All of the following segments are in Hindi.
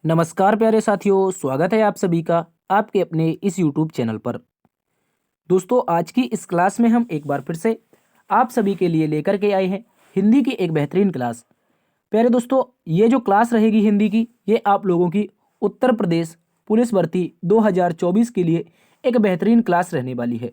नमस्कार प्यारे साथियों, स्वागत है आप सभी का आपके अपने इस YouTube चैनल पर। दोस्तों, आज की इस क्लास में हम एक बार फिर से आप सभी के लिए लेकर के आए हैं हिंदी की एक बेहतरीन क्लास। प्यारे दोस्तों, ये जो क्लास रहेगी हिंदी की, ये आप लोगों की उत्तर प्रदेश पुलिस भर्ती 2024 के लिए एक बेहतरीन क्लास रहने वाली है।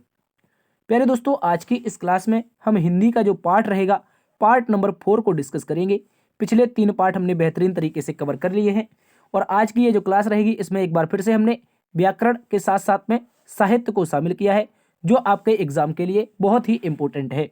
प्यारे दोस्तों, आज की इस क्लास में हम हिंदी का जो पार्ट रहेगा, पार्ट नंबर 4 को डिस्कस करेंगे। पिछले 3 पार्ट हमने बेहतरीन तरीके से कवर कर लिए हैं और आज की ये जो क्लास रहेगी, इसमें एक बार फिर से हमने व्याकरण के साथ साथ में साहित्य को शामिल किया है, जो आपके एग्जाम के लिए बहुत ही इंपॉर्टेंट है।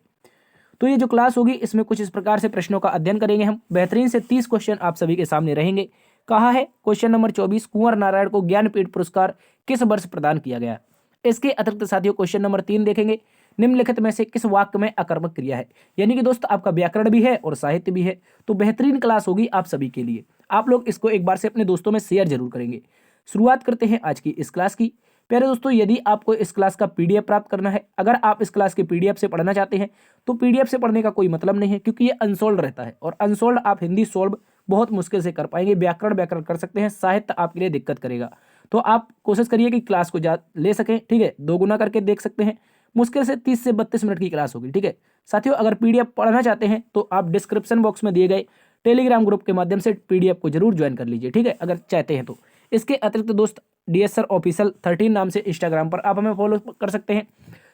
तो ये जो क्लास होगी, इसमें कुछ इस प्रकार से प्रश्नों का अध्ययन करेंगे हम। बेहतरीन से 30 क्वेश्चन आप सभी के सामने रहेंगे। कहा है क्वेश्चन नंबर 24, कुंवर नारायण को ज्ञानपीठ पुरस्कार किस वर्ष प्रदान किया गया। इसके अतिरिक्त साथियों क्वेश्चन नंबर 3 देखेंगे, निम्नलिखित में से किस वाक्य में अकर्मक क्रिया है। यानी कि दोस्त आपका व्याकरण भी है और साहित्य भी है, तो बेहतरीन क्लास होगी आप सभी के लिए। आप लोग इसको एक बार से अपने दोस्तों में शेयर जरूर करेंगे। शुरुआत करते हैं आज की इस क्लास की। प्यारे दोस्तों, यदि आपको इस क्लास का पीडीएफ प्राप्त करना है, अगर आप इस क्लास के पीडीएफ से पढ़ना चाहते हैं, तो पीडीएफ से पढ़ने का कोई मतलब नहीं है, क्योंकि ये अनसोल्ड रहता है और अनसोल्ड आप हिंदी सोल्व बहुत मुश्किल से कर पाएंगे। व्याकरण व्याकरण कर सकते हैं, साहित्य आपके लिए दिक्कत करेगा। तो आप कोशिश करिए कि क्लास को ले सकें, ठीक है। 2 गुना करके देख सकते हैं। मुश्किल से 30 से 32 मिनट की क्लास होगी, ठीक है साथियों। अगर पीडीएफ पढ़ना चाहते हैं तो आप डिस्क्रिप्शन बॉक्स में दिए गए टेलीग्राम ग्रुप के माध्यम से पीडीएफ को जरूर ज्वाइन कर लीजिए, ठीक है, अगर चाहते हैं तो। इसके अतिरिक्त दोस्त डीएस सर ऑफिशियल 13 नाम से इंस्टाग्राम पर आप हमें फॉलो कर सकते हैं।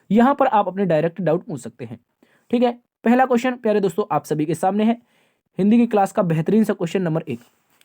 यहाँ पर आप अपने डायरेक्ट डाउट पूछ सकते हैं, ठीक है। पहला क्वेश्चन प्यारे दोस्तों आप सभी के सामने है, हिंदी की क्लास का बेहतरीन सा क्वेश्चन नंबर 1।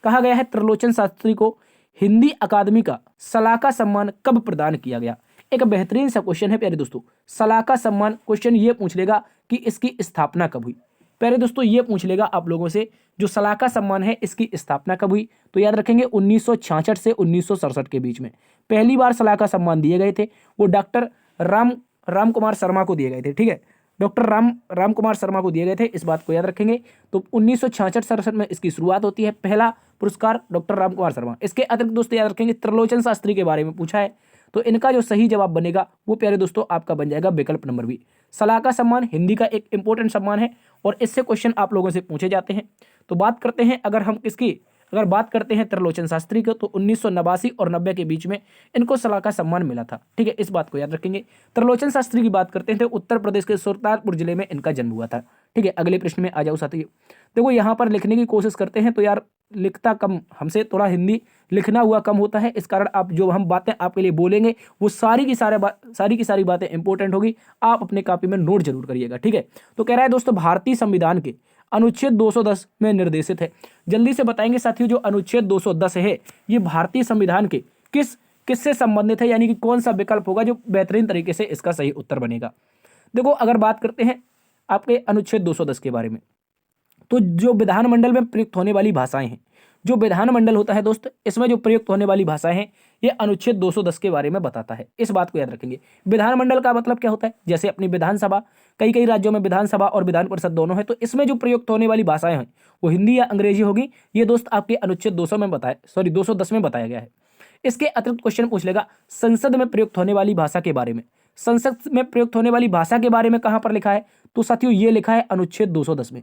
कहा गया है त्रिलोचन शास्त्री को हिंदी अकादमी का सलाका सम्मान कब प्रदान किया गया। एक बेहतरीन सा क्वेश्चन है प्यारे दोस्तों। सलाका सम्मान क्वेश्चन ये पूछ लेगा कि इसकी स्थापना कब हुई। प्यारे दोस्तों, ये पूछ लेगा आप लोगों से जो सलाका सम्मान है, इसकी स्थापना कब हुई। तो याद रखेंगे 1966 से 1967 के बीच में पहली बार सलाका सम्मान दिए गए थे। वो डॉक्टर राम कुमार शर्मा को दिए गए थे, ठीक है। डॉक्टर राम कुमार शर्मा को दिए गए थे, इस बात को याद रखेंगे। तो 1966-67 में इसकी शुरुआत होती है। पहला पुरस्कार डॉक्टर राम कुमार शर्मा। इसके अतिरिक्त दोस्तों याद रखेंगे त्रिलोचन शास्त्री के बारे में पूछा है, तो इनका जो सही जवाब बनेगा वो प्यारे दोस्तों आपका बन जाएगा विकल्प नंबर बी। सलाका सम्मान हिंदी का एक इंपॉर्टेंट सम्मान है और इससे क्वेश्चन आप लोगों से पूछे जाते हैं। तो बात करते हैं अगर बात करते हैं त्रिलोचन शास्त्री को, तो 1989 और 90 के बीच में इनको सलाका सम्मान मिला था, ठीक है, इस बात को याद रखेंगे। त्रिलोचन शास्त्री की बात करते हैं तो उत्तर प्रदेश के सुल्तानपुर जिले में इनका जन्म हुआ था, ठीक है। अगले प्रश्न में आ जाओ साथियों। देखो यहाँ पर लिखने की कोशिश करते हैं तो यार लिखता कम, हमसे थोड़ा हिंदी लिखना हुआ कम होता है, इस कारण आप जो हम बातें आपके लिए बोलेंगे वो सारी की सारी बातें इंपॉर्टेंट होगी। आप अपने कॉपी में नोट जरूर करिएगा, ठीक है। तो कह रहा है दोस्तों भारतीय संविधान के अनुच्छेद 210 में निर्देशित है। जल्दी से बताएंगे साथियों, जो अनुच्छेद 210 है ये भारतीय संविधान के किससे संबंधित है, यानी कि कौन सा विकल्प होगा जो बेहतरीन तरीके से इसका सही उत्तर बनेगा। देखो अगर बात करते हैं आपके अनुच्छेद 210 के बारे में, तो जो विधानमंडल में प्रयुक्त होने वाली भाषाएं हैं, जो विधानमंडल होता है दोस्त, इसमें जो प्रयुक्त होने वाली भाषाएं हैं ये अनुच्छेद 210 के बारे में बताता है। इस बात को याद रखेंगे। विधानमंडल का मतलब क्या होता है, जैसे अपनी विधानसभा, कई राज्यों में विधानसभा और विधान परिषद दोनों है, तो इसमें जो प्रयुक्त होने वाली भाषाएं हैं वो हिंदी या अंग्रेजी होगी। ये दोस्त आपके अनुच्छेद 210 में बताया गया है। इसके अतिरिक्त क्वेश्चन पूछ लेगा संसद में प्रयुक्त होने वाली भाषा के बारे में। संसद में प्रयुक्त होने वाली भाषा के बारे में कहां पर लिखा है, तो साथियों ये लिखा है अनुच्छेद 210 में।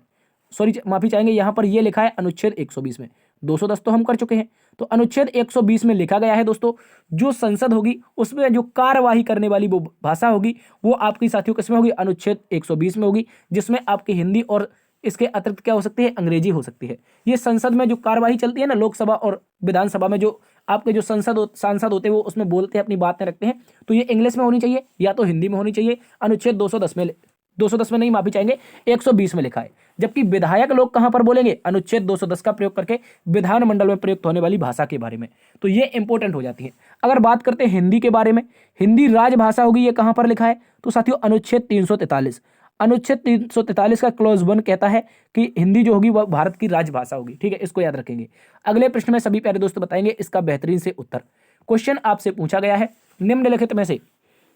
माफी चाहेंगे, यहां पर ये लिखा है अनुच्छेद 120 में। 210 तो हम कर चुके हैं, तो अनुच्छेद 120 में लिखा गया है दोस्तों, जो संसद होगी उसमें जो कार्यवाही करने वाली वो भाषा होगी वो आपकी साथियों किसमें होगी, अनुच्छेद 120 में होगी, जिसमें आपकी हिंदी और इसके अतिरिक्त क्या हो सकती है, अंग्रेजी हो सकती है। ये संसद में जो कार्यवाही चलती है ना, लोकसभा और विधानसभा में जो आपके जो सांसद होते हैं वो उसमें बोलते हैं, अपनी बातें रखते हैं, तो ये इंग्लिश में होनी चाहिए या तो हिंदी में होनी चाहिए। अनुच्छेद 210 में नहीं, माफी चाहेंगे 120 में लिखा है। जबकि विधायक लोग कहां पर बोलेंगे, अनुच्छेद 210 का प्रयोग करके विधानमंडल में प्रयुक्त होने वाली भाषा के बारे में, तो ये इंपॉर्टेंट हो जाती है। अगर बात करते हैं हिंदी के बारे में, हिंदी राजभाषा होगी, ये कहां पर लिखा है, तो साथियों अनुच्छेद 343। अनुच्छेद 343 का क्लॉज 1 कहता है कि हिंदी जो होगी वह भारत की राजभाषा होगी, ठीक है, इसको याद रखेंगे। अगले प्रश्न में सभी प्यारे दोस्त बताएंगे इसका बेहतरीन से उत्तर। क्वेश्चन आपसे पूछा गया है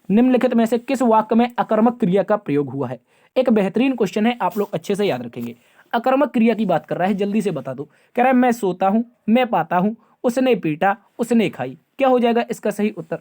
निम्नलिखित में से किस वाक्य में अकर्मक क्रिया का प्रयोग हुआ है। एक बेहतरीन क्वेश्चन है, आप लोग अच्छे से याद रखेंगे। अकर्मक क्रिया की बात कर रहा है, जल्दी से बता दो। कह रहा है मैं सोता हूं, मैं पाता हूं, उसने पीटा, उसने खाई। क्या हो जाएगा इसका सही उत्तर।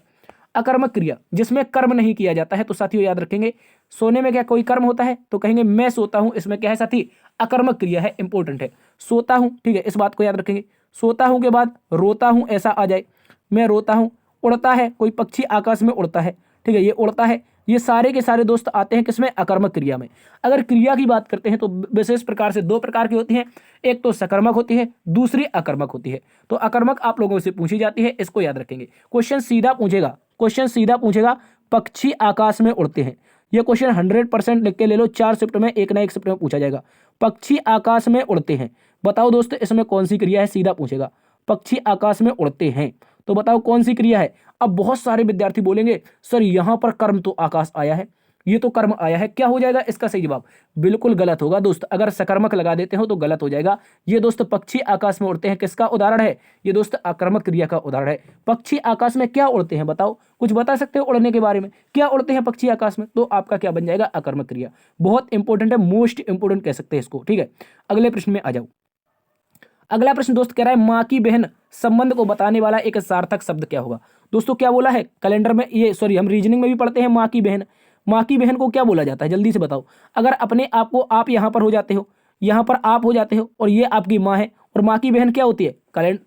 अकर्मक क्रिया जिसमें कर्म नहीं किया जाता है, तो साथियों याद रखेंगे सोने में क्या कोई कर्म होता है, तो कहेंगे मैं सोता हूं, इसमें क्या है साथी, अकर्मक क्रिया है, इंपॉर्टेंट है, सोता हूं, ठीक है, इस बात को याद रखेंगे। सोता हूं के बाद रोता हूं ऐसा आ जाए, मैं रोता हूं, उड़ता है, कोई पक्षी आकाश में उड़ता है, ठीक है, ये उड़ता है, ये सारे के सारे दोस्त आते हैं किसमें, अकर्मक क्रिया में। अगर क्रिया की बात करते हैं तो विशेष प्रकार से दो प्रकार की होती हैं, एक तो सकर्मक होती है, दूसरी अकर्मक होती है। तो अकर्मक आप लोगों से पूछी जाती है, इसको याद रखेंगे। क्वेश्चन सीधा पूछेगा, क्वेश्चन सीधा पूछेगा, पक्षी आकाश में उड़ते हैं, ये क्वेश्चन 100% लिख के ले लो, 4 शिफ्ट में एक ना एक शिफ्ट में पूछा जाएगा। पक्षी आकाश में उड़ते हैं, बताओ दोस्त इसमें कौन सी क्रिया है, सीधा पूछेगा, पक्षी आकाश में उड़ते हैं, तो बताओ कौन सी क्रिया है। अब बहुत सारे विद्यार्थी बोलेंगे सर यहां पर कर्म तो आकाश आया है, ये तो कर्म आया है, क्या हो जाएगा इसका सही जवाब, बिल्कुल गलत होगा दोस्त, अगर सकर्मक लगा देते हो तो गलत हो जाएगा। ये दोस्त पक्षी आकाश में उड़ते हैं किसका उदाहरण है, ये दोस्त आक्रामक क्रिया का उदाहरण है। पक्षी आकाश में क्या उड़ते हैं, बताओ, कुछ बता सकते हो उड़ने के बारे में, क्या उड़ते हैं पक्षी आकाश में, तो आपका क्या बन जाएगा, आक्रामक क्रिया। बहुत इंपॉर्टेंट है, मोस्ट इंपॉर्टेंट कह सकते हैं इसको, ठीक है। अगले प्रश्न में आ जाओ। अगला प्रश्न दोस्त कह रहा है माँ की बहन संबंध को बताने वाला एक सार्थक शब्द क्या होगा। दोस्तों क्या बोला है कैलेंडर में, ये सॉरी हम रीजनिंग में भी पढ़ते हैं, माँ की बहन, माँ की बहन को क्या बोला जाता है, जल्दी से बताओ। अगर अपने आप को आप यहाँ पर हो जाते हो, यहाँ पर आप हो जाते हो, और ये आपकी माँ है, और माँ की बहन क्या होती है,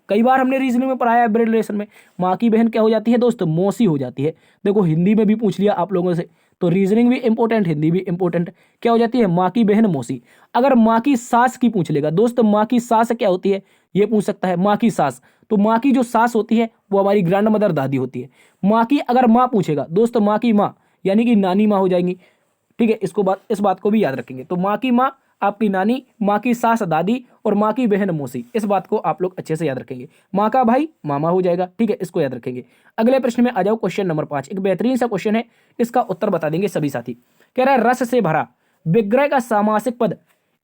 कई बार हमने रीजनिंग में पढ़ाया है, ब्लड रिलेशन में, माँ की बहन क्या हो जाती है दोस्त, मौसी हो जाती है। देखो हिंदी में भी पूछ लिया आप लोगों से, तो रीजनिंग भी इंपॉर्टेंट, हिंदी भी इंपॉर्टेंट, क्या हो जाती है, माँ की बहन मौसी। अगर माँ की सास की पूछ लेगा दोस्त, माँ की सास क्या होती है, ये पूछ सकता है, माँ की सास, तो माँ की जो सास होती है वो हमारी ग्रैंड मदर दादी होती है। माँ की अगर माँ पूछेगा दोस्त, माँ की माँ यानी कि नानी माँ हो जाएंगी, ठीक है, इस बात को भी याद रखेंगे। तो माँ की माँ आपकी नानी, माँ की सास दादी, और माँ की बहन मौसी, इस बात को आप लोग अच्छे से याद रखेंगे। माँ का भाई मामा हो जाएगा, ठीक है, इसको याद रखेंगे। अगले प्रश्न में आ जाओ, क्वेश्चन नंबर 5, एक बेहतरीन सा क्वेश्चन है, इसका उत्तर बता देंगे सभी साथी। कह रहा है रस से भरा विग्रह का सामासिक पद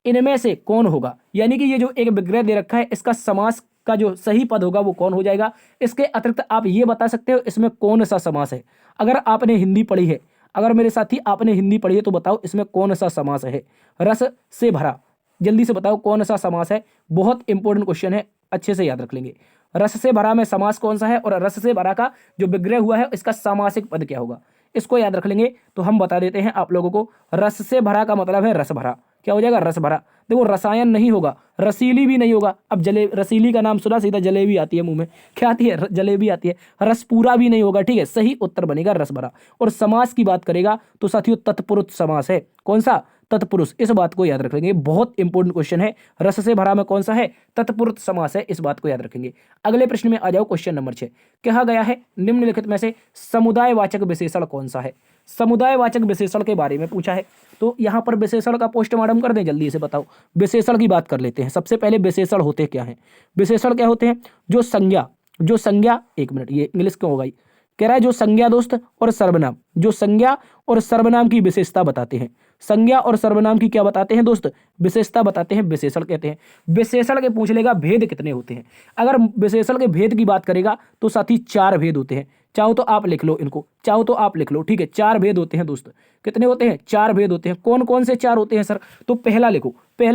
इनमें से कौन होगा, यानी कि ये जो एक विग्रह दे रखा है इसका समास का जो सही पद होगा वो कौन हो जाएगा। इसके अतिरिक्त आप ये बता सकते हो इसमें कौन सा समास है। अगर आपने हिंदी पढ़ी है, अगर मेरे साथी आपने हिंदी पढ़ी है तो बताओ इसमें कौन सा समास है, रस से भरा, जल्दी से बताओ कौन सा समास है। बहुत इंपॉर्टेंट क्वेश्चन है, अच्छे से याद रख लेंगे। रस से भरा में समास कौन सा है, और रस से भरा का जो विग्रह हुआ है इसका सामासिक पद क्या होगा, इसको याद रख लेंगे। तो हम बता देते हैं आप लोगों को, रस से भरा का मतलब है रस भरा, क्या हो जाएगा, रस भरा। देखो रसायन नहीं होगा, रसीली भी नहीं होगा। अब रसीली का नाम सुना, सीधा जलेबी आती है मुंह में, क्या आती है, जलेबी आती है। रस पूरा भी नहीं होगा, ठीक है, सही उत्तर बनेगा रस भरा। और समास की बात करेगा तो साथियों तत्पुरुष समास है, कौन सा, तत्पुरुष, इस बात को याद रखेंगे, बहुत इंपॉर्टेंट क्वेश्चन है। रस से भरा में कौन सा है, तत्पुरुष समास है, इस बात को याद रखेंगे। अगले प्रश्न में आ जाओ, क्वेश्चन नंबर 6, कहा गया है निम्नलिखित में से समुदायवाचक विशेषण कौन सा है। समुदायवाचक विशेषण के बारे में पूछा है, तो यहाँ पर विशेषण का पोस्टमार्टम कर दें, जल्दी से बताओ। विशेषण की बात कर लेते हैं। सबसे पहले विशेषण होते क्या हैं, विशेषण क्या होते हैं, जो संज्ञा, एक मिनट ये इंग्लिश क्यों हो गई, कह रहा है जो संज्ञा दोस्त और सर्वनाम, जो संज्ञा और सर्वनाम की विशेषता बताते हैं। संज्ञा और सर्वनाम की क्या बताते हैं दोस्त, विशेषता बताते हैं, विशेषण कहते हैं। विशेषण के पूछ लेगा भेद कितने होते हैं, अगर विशेषण के भेद की बात करेगा तो साथी 4 भेद होते हैं। चाहो तो आप लिख लो इनको, चाहो तो आप लिख लो, ठीक है, 4 भेद होते हैं दोस्त। कितने होते हैं, 4 भेद होते हैं। कौन कौन से 4 होते हैं सर, तो पहला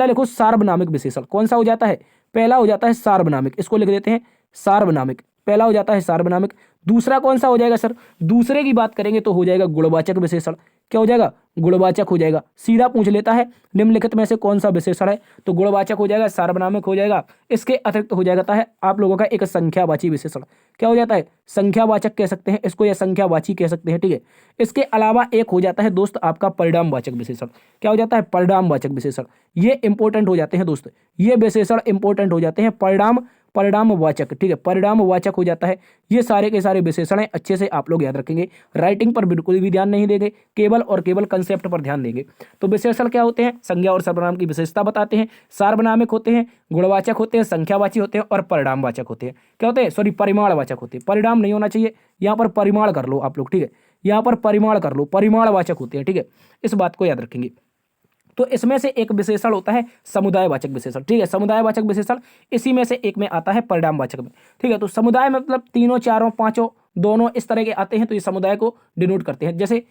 लिखो सार्वनामिक विशेषण, कौन सा हो जाता है, पहला हो जाता है सार्वनामिक, इसको लिख देते हैं सार्वनामिक, पहला हो जाता है सार्वनामिक। दूसरा कौन सा हो जाएगा सर, दूसरे की बात करेंगे तो हो जाएगा गुणवाचक विशेषण, क्या हो जाएगा, गुणवाचक हो जाएगा। सीधा पूछ लेता है निम्नलिखित में से कौन सा विशेषण है, तो गुणवाचक हो जाएगा, सार्वनामिक हो जाएगा। इसके अतिरिक्त हो जाता है आप लोगों का एक संख्यावाची विशेषण, क्या हो जाता है, संख्यावाचक कह सकते हैं इसको, या संख्यावाची कह सकते हैं, ठीक है। इसके अलावा एक हो जाता है दोस्त आपका परिणामवाचक विशेषण, क्या हो जाता है, परिणामवाचक विशेषण। ये इंपॉर्टेंट हो जाते हैं दोस्त, ये विशेषण इंपॉर्टेंट हो जाते हैं, परिणामवाचक, ठीक है, परिणामवाचक हो जाता है। ये सारे के सारे विशेषण हैं, अच्छे से आप लोग याद रखेंगे। राइटिंग पर बिल्कुल भी ध्यान नहीं देंगे, केवल और केवल कंसेप्ट पर ध्यान देंगे। तो विशेषण क्या होते हैं, संज्ञा और सर्वनाम की विशेषता बताते हैं, सार्वनामिक होते हैं, गुणवाचक होते हैं, संख्यावाची होते हैं, और परिणामवाचक होते हैं। क्या होते हैं, सॉरी परिमाणवाचक होते हैं, परिणाम नहीं होना चाहिए, यहाँ पर परिमाण कर लो आप लोग, ठीक है, यहाँ पर परिमाण कर लो, परिमाणवाचक होते हैं, ठीक है, इस बात को याद रखेंगे। तो इसमें से एक विशेषण होता है समुदायवाचक विशेषण, ठीक है, समुदायवाचक विशेषण इसी में से एक में आता है परिणामवाचक में, ठीक है। तो समुदाय मतलब तीनों, चारों, पांचों, दोनों इस तरह के आते हैं, तो ये समुदाय को डिनोट करते हैं। जैसे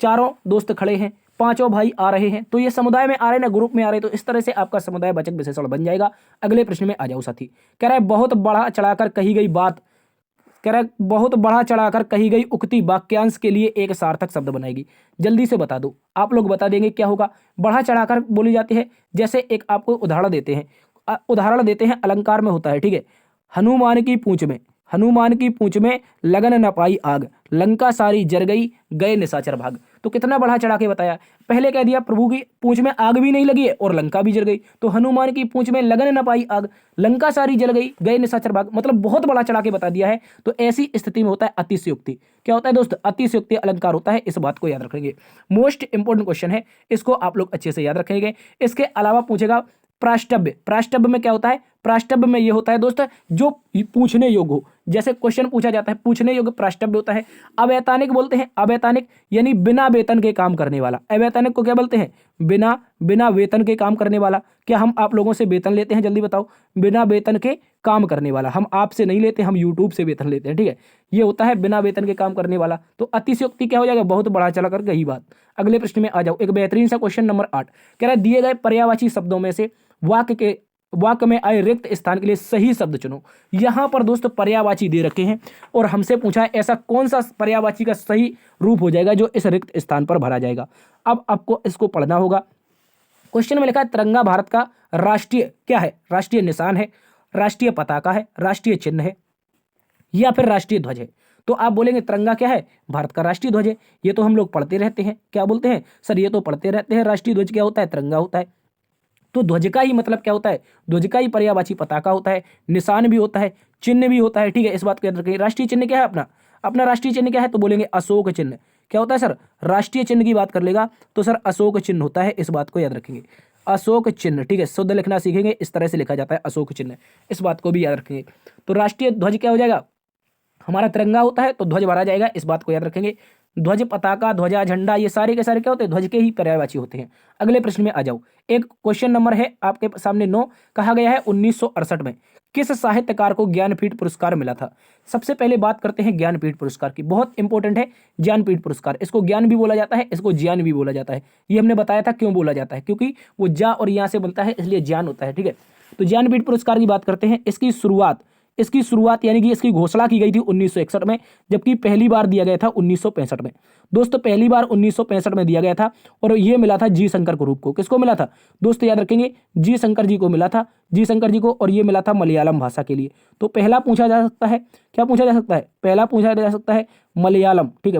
चारों दोस्त खड़े हैं, पांचों भाई आ रहे हैं, तो ये समुदाय में आ रहे हैं ना, ग्रुप में आ रहे हैं, तो इस तरह से आपका समुदायवाचक विशेषण बन जाएगा। अगले प्रश्न में आ जाओ साथी, कह रहा है बहुत बढ़ा चढ़ाकर कही गई बात, कह रहा है बहुत बढ़ा चढ़ाकर कही गई उक्ति वाक्यांश के लिए एक सार्थक शब्द बनाएगी। जल्दी से बता दो, आप लोग बता देंगे क्या होगा। बढ़ा चढ़ाकर बोली जाती है, जैसे एक आपको उदाहरण देते हैं, अलंकार में होता है, ठीक है, हनुमान की पूंछ में, हनुमान की पूंछ में लगन न पाई आग, लंका सारी जर गई, गए निशाचर भाग। तो कितना बढ़ा चढ़ा के बताया। पहले कह दिया प्रभु की पूंछ में आग भी नहीं लगी है और लंका भी जल गई, तो हनुमान की पूंछ में लगन न पाई आग, लंका सारी जल गई, गए निशाचर भाग, मतलब बहुत बड़ा चढ़ा के बता दिया है। तो ऐसी स्थिति में होता है अतिशयोक्ति। क्या होता है दोस्त? अतिशयोक्ति अलंकार होता है, इस बात को याद रखेंगे। मोस्ट इंपोर्टेंट क्वेश्चन है, इसको आप लोग अच्छे से याद रखेंगे। इसके अलावा पूछेगा प्राष्टव्य। प्राष्टव्य में क्या होता है? प्राष्टव्य में ये होता है दोस्त जो पूछने योग्य हो। जैसे क्वेश्चन पूछा जाता है, पूछने योग्य प्राष्टव्य होता है। अवैतनिक बोलते हैं, अवैतनिक यानी बिना वेतन के काम करने वाला। अवैतनिक को क्या बोलते हैं? बिना वेतन के काम करने वाला। क्या हम आप लोगों से वेतन लेते हैं? जल्दी बताओ। बिना वेतन के काम करने वाला, हम आपसे नहीं लेते, हम यूट्यूब से वेतन लेते हैं, ठीक है। ये होता है बिना वेतन के काम करने वाला। तो अतिशयोक्ति क्या हो जाएगा? बहुत बड़ा चला कर गई बात। अगले प्रश्न में आ जाओ, एक बेहतरीन सा क्वेश्चन नंबर 8 कह रहा है दिए गए पर्यायवाची शब्दों में से वाक्य में आए रिक्त स्थान के लिए सही शब्द चुनो। यहां पर दोस्तों पर्यायवाची दे रखे हैं और हमसे पूछा है ऐसा कौन सा पर्यायवाची का सही रूप हो जाएगा जो इस रिक्त स्थान पर भरा जाएगा। अब आपको इसको पढ़ना होगा। क्वेश्चन में लिखा है तिरंगा भारत का राष्ट्रीय क्या है? राष्ट्रीय निशान है, राष्ट्रीय पताका है, राष्ट्रीय चिन्ह है, या फिर राष्ट्रीय ध्वज है। तो आप बोलेंगे तिरंगा क्या है? भारत का राष्ट्रीय ध्वज है। ये तो हम लोग पढ़ते रहते हैं। क्या बोलते हैं सर? ये तो पढ़ते रहते हैं। राष्ट्रीय ध्वज क्या होता है? तिरंगा होता है। तो ध्वज का ही मतलब क्या होता है? ध्वज का ही पर्यायवाची पताका होता है, निशान भी होता है, चिन्ह भी होता है, ठीक है। इस बात को याद रखिए। राष्ट्रीय चिन्ह क्या है अपना? अपना राष्ट्रीय चिन्ह क्या है? तो बोलेंगे अशोक चिन्ह। क्या होता है सर? राष्ट्रीय चिन्ह की बात कर लेगा तो सर अशोक चिन्ह होता है, इस बात को याद रखेंगे। अशोक चिन्ह, ठीक है। शुद्ध लिखना सीखेंगे, इस तरह से लिखा जाता है अशोक चिन्ह, इस बात को भी याद रखेंगे। तो राष्ट्रीय ध्वज क्या हो जाएगा? हमारा तिरंगा होता है तो ध्वज भरा जाएगा, इस बात को याद रखेंगे। ध्वज, पताका, ध्वजा, झंडा, ये सारे के सारे क्या होते हैं? ध्वज के ही पर्यायवाची होते हैं। अगले प्रश्न में आ जाओ। एक क्वेश्चन नंबर है आपके सामने 9, कहा गया है 1968 में किस साहित्यकार को ज्ञानपीठ पुरस्कार मिला था? सबसे पहले बात करते हैं ज्ञानपीठ पुरस्कार की, बहुत इंपॉर्टेंट है ज्ञानपीठ पुरस्कार। इसको ज्ञान भी बोला जाता है, इसको ज्ञान भी बोला जाता है। ये हमने बताया था क्यों बोला जाता है, क्योंकि वो जा और यहाँ से बनता है, इसलिए ज्ञान होता है, ठीक है। तो ज्ञानपीठ पुरस्कार की बात करते हैं। इसकी शुरुआत यानी कि इसकी घोषणा की गई थी 1961 में, जबकि पहली बार दिया गया था 1965 में। दोस्तों पहली बार 1965 में दिया गया था और ये मिला था जी शंकर ग्रुप को। किसको मिला था दोस्तों? याद रखेंगे, जी शंकर जी को मिला था, जी शंकर जी को, और ये मिला था मलयालम भाषा के लिए। तो पहला पूछा जा सकता है, क्या पूछा जा सकता है? पहला पूछा जा सकता है मलयालम, ठीक है,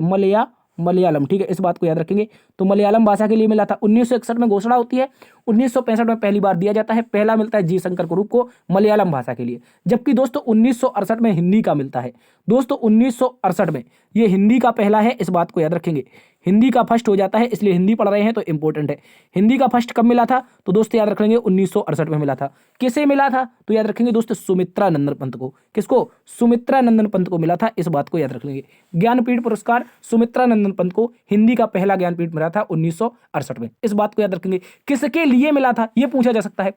मलयालम, ठीक है, इस बात को याद रखेंगे। तो मलयालम भाषा के लिए मिला था। 1961 में घोषणा होती है, 1965 में पहली बार दिया जाता है। पहला मिलता है जी शंकर ग्रुप को मलयालम भाषा के लिए, जबकि दोस्तों 1968 में हिंदी का मिलता है। दोस्तों 1968 में ये हिंदी का पहला है, इस बात को याद रखेंगे। हिंदी का फर्स्ट हो जाता है, इसलिए हिंदी पढ़ रहे हैं तो इंपॉर्टेंट है। हिंदी का फर्स्ट कब मिला था? तो दोस्तों याद रख लेंगे 1968 में मिला था। किसे मिला था? तो याद रखेंगे दोस्तों सुमित्रा नंदन पंत को। किसको? सुमित्रा नंदन पंत को मिला था, इस बात को याद रख लेंगे। ज्ञानपीठ पुरस्कार सुमित्रा नंदन पंत को हिंदी का पहला ज्ञानपीठ मिला था 1968 में, इस बात को याद रखेंगे। किसके लिए मिला था यह पूछा जा सकता है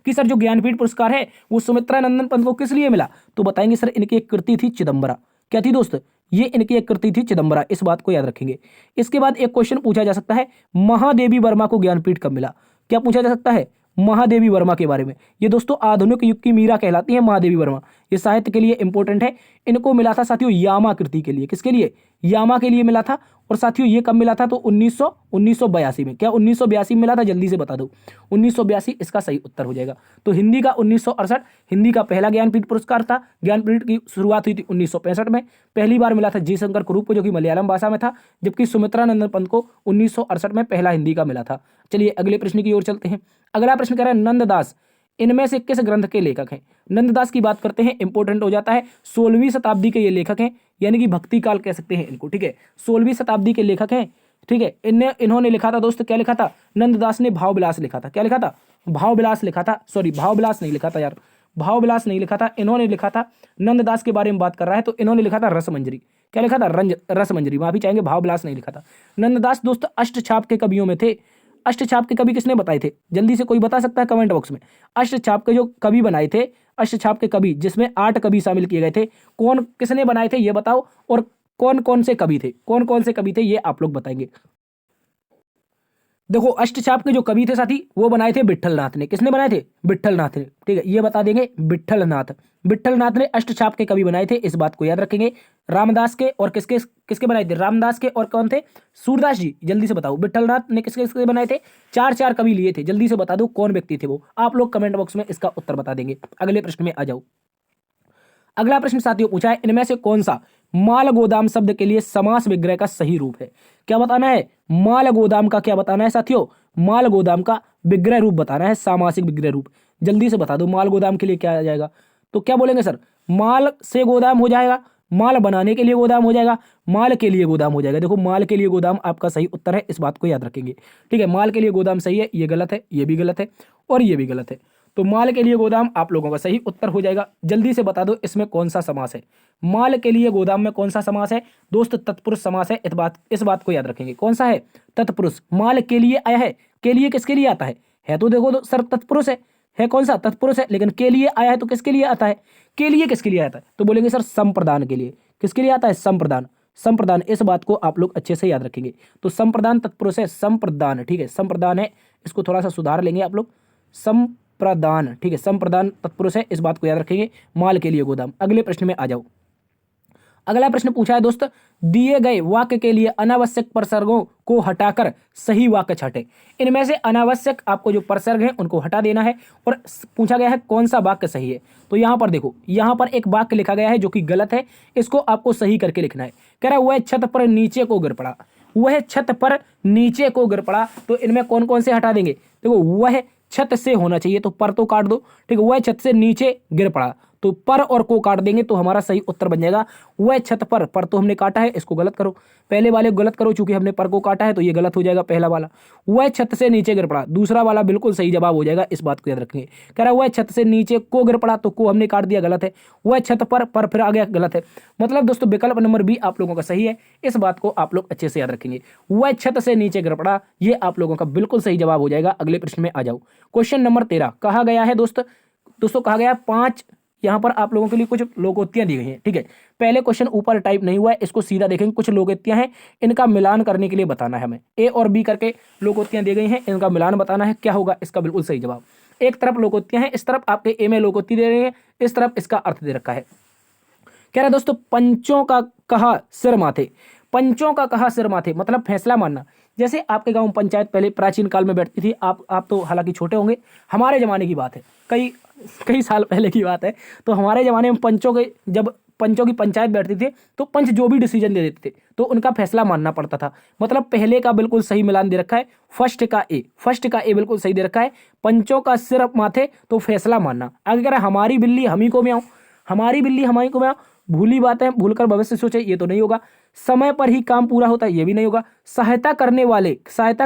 कि सर जो ज्ञानपीठ पुरस्कार है वो सुमित्रा नंदन पंत को किस लिए मिला? तो बताएंगे सर इनकी एक कृति थी चिदंबरा। क्या थी दोस्त? ये इनकी एक कृति थी चिदंबरा, इस बात को याद रखेंगे। इसके बाद एक क्वेश्चन पूछा जा सकता है महादेवी वर्मा को ज्ञानपीठ कब मिला? क्या पूछा जा सकता है? महादेवी वर्मा के बारे में। ये दोस्तों आधुनिक युग की मीरा कहलाती है महादेवी वर्मा, ये साहित्य के लिए इंपॉर्टेंट है। इनको मिला था साथियों यामा कृति के लिए। किसके लिए? यामा के लिए मिला था। और साथियों ये कब मिला था? तो 1982 में। क्या 1982 में मिला था? जल्दी से बता दो। 1982 इसका सही उत्तर हो जाएगा। तो हिंदी का 1968 हिंदी का पहला ज्ञानपीठ पुरस्कार था। ज्ञानपीठ की शुरुआत हुई थी 1965 में। पहली बार मिला था जी शंकर कुरूप को, जो कि मलयालम भाषा में था, जबकि सुमित्रा नंदन पंत को 1968 में पहला हिंदी का मिला था। चलिए अगले प्रश्न की ओर चलते हैं। अगला प्रश्न कह रहा है नंददास इनमें से किस ग्रंथ के लेखक हैं? नंददास की बात करते हैं, इंपॉर्टेंट हो जाता है। 16वीं शताब्दी के ये लेखक हैं, यानी कि भक्ति काल कह सकते हैं इनको, ठीक है। 16वीं शताब्दी के लेखक हैं, ठीक है। इन्होंने लिखा था दोस्त, क्या लिखा था? नंददास ने भाव विलास लिखा था। क्या लिखा था? भाव विलास लिखा था। सॉरी, भाव विलास नहीं लिखा था यार, भाव विलास नहीं लिखा था। इन्होंने लिखा था, नंददास के बारे में बात कर रहा है तो इन्होंने लिखा था रसमंजरी। क्या लिखा था? रसमंजरी। माफी चाहेंगे, भाव विलास नहीं लिखा था। नंददास दोस्त अष्टछाप के कवियों में थे। अष्टछाप के कवि किसने बताए थे? जल्दी से कोई बता सकता है कमेंट बॉक्स में। अष्टछाप के जो कवि बनाए थे, अष्टछाप के कवि जिसमें 8 कवि शामिल किए गए थे, कौन किसने बनाए थे ये बताओ। और कौन कौन से कवि थे, कौन कौन से कवि थे ये आप लोग बताएंगे। देखो अष्टछाप के जो कवि थे साथी वो बनाए थे विट्ठलनाथ ने। किसने बनाए थे? विट्ठलनाथ ने, ठीक है, ये बता देंगे। विट्ठलनाथ ने अष्टछाप के कवि बनाए थे, इस बात को याद रखेंगे। रामदास के और किसके किसके बनाए थे? रामदास के और कौन थे? सूरदास जी। जल्दी से बताओ विट्ठलनाथ ने किसके किसके बनाए थे? 4 कवि लिए थे। जल्दी से बता दो कौन व्यक्ति थे वो। आप लोग कमेंट बॉक्स में इसका उत्तर बता देंगे। अगले प्रश्न में आ जाओ। अगला प्रश्न साथियों पूछा है, इनमें से कौन सा माल गोदाम शब्द के लिए समास विग्रह का सही रूप है? क्या बताना है? माल गोदाम का क्या बताना है साथियों? माल गोदाम का विग्रह रूप बताना है, सामासिक विग्रह रूप। जल्दी से बता दो माल गोदाम के लिए क्या आ जाएगा। तो क्या बोलेंगे सर? माल से गोदाम हो जाएगा, माल बनाने के लिए गोदाम हो जाएगा, माल के लिए गोदाम हो जाएगा। देखो माल के लिए गोदाम आपका सही उत्तर है, इस बात को याद रखेंगे। ठीक है, माल के लिए गोदाम सही है, ये गलत है, ये भी गलत है और ये भी गलत है। तो माल के लिए गोदाम आप लोगों का सही उत्तर हो जाएगा। जल्दी से बता दो इसमें कौन सा समास है? माल के लिए गोदाम में कौन सा समास है दोस्त? तत्पुरुष समास है। इस बात को याद रखेंगे। कौन सा है? तत्पुरुष। माल के लिए आया है, के लिए किसके लिए आता है तो देखो तो सर तत्पुरुष है कौन सा? तत्पुरुष है। लेकिन के लिए आया है तो किसके लिए आता है? के लिए किसके लिए आता है? तो बोलेंगे सर संप्रदान के लिए। किसके लिए आता है? संप्रदान। संप्रदान, इस बात को आप लोग अच्छे से याद रखेंगे। तो संप्रदान तत्पुरुष है, संप्रदान। ठीक है, संप्रदान है, इसको थोड़ा सा सुधार लेंगे आप लोग। संप्रदान, ठीक है, संप्रदान तत्पुरुष है, इस बात को याद रखेंगे। माल के लिए गोदाम। अगले प्रश्न में आ जाओ। अगला प्रश्न पूछा है दोस्त, दिए गए वाक्य के लिए अनावश्यक प्रसर्गों को हटाकर सही वाक्य छांटे। इनमें से अनावश्यक आपको जो प्रसर्ग हैं उनको हटा देना है और पूछा गया है कौन सा वाक्य सही है। तो यहाँ पर देखो, यहाँ पर एक वाक्य लिखा गया है जो कि गलत है, इसको आपको सही करके लिखना है। कह रहा है वह छत पर नीचे को गिर पड़ा। वह छत पर नीचे को गिर पड़ा, तो इनमें कौन कौन से हटा देंगे? देखो वह छत से होना चाहिए, तो पर तो काट दो। ठीक है, वह छत से नीचे गिर पड़ा, तो पर और को काट देंगे तो हमारा सही उत्तर बन जाएगा वह छत पर तो हमने काटा है, इसको गलत करो। पहले वाले गलत करो, चूंकि हमने पर को काटा है तो ये गलत हो जाएगा पहला वाला। वह छत से नीचे गिर पड़ा, दूसरा वाला बिल्कुल सही जवाब हो जाएगा, इस बात को याद रखेंगे। कह रहा है वह छत से नीचे को गिर पड़ा, तो को हमने काट दिया, गलत है। वह छत पर फिर आ गया, गलत है। मतलब दोस्तों विकल्प नंबर बी आप लोगों का सही है, इस बात को आप लोग अच्छे से याद रखेंगे। वह छत से नीचे गिर पड़ा, ये आप लोगों का बिल्कुल सही जवाब हो जाएगा। अगले प्रश्न में आ जाओ। क्वेश्चन नंबर 13 कहा गया है दोस्तों कहा गया 5, यहाँ पर आप लोगों के लिए कुछ लोकोक्तियां दी गई हैं। ठीक है, पहले क्वेश्चन ऊपर टाइप नहीं हुआ है, इसको सीधा देखेंगे। कुछ लोकोक्तियां हैं, इनका मिलान करने के लिए बताना है हमें। ए और बी करके लोकोक्तियां दी गई हैं, इनका मिलान बताना है, क्या होगा इसका बिल्कुल सही जवाब। एक तरफ लोकोक्तियां हैं, इस तरफ आपके ए में लोकोक्ति दे रही है, इस तरफ इसका अर्थ दे रखा है। कह रहा है दोस्तों पंचों का कहा सिर माथे। पंचों का कहा सिर माथे मतलब फैसला मानना। जैसे आपके गांव पंचायत पहले प्राचीन काल में बैठती थी, आप तो हालांकि छोटे होंगे, हमारे जमाने की बात है, कई साल पहले की बात है। तो हमारे ज़माने में जब पंचों की पंचायत बैठती थी तो पंच जो भी डिसीजन दे देते थे तो उनका फैसला मानना पड़ता था। मतलब पहले का बिल्कुल सही मिलान दे रखा है, फर्स्ट का ए बिल्कुल सही दे रखा है। पंचों का सिर माथे तो फैसला मानना। आगे कह रहा है हमारी बिल्ली हम ही को म्याऊं, हमारी बिल्ली हम ही को म्याऊं। भूली बातें भूलकर भविष्य सोचे, ये तो नहीं होगा। समय पर ही काम पूरा होता है, ये भी नहीं होगा। सहायता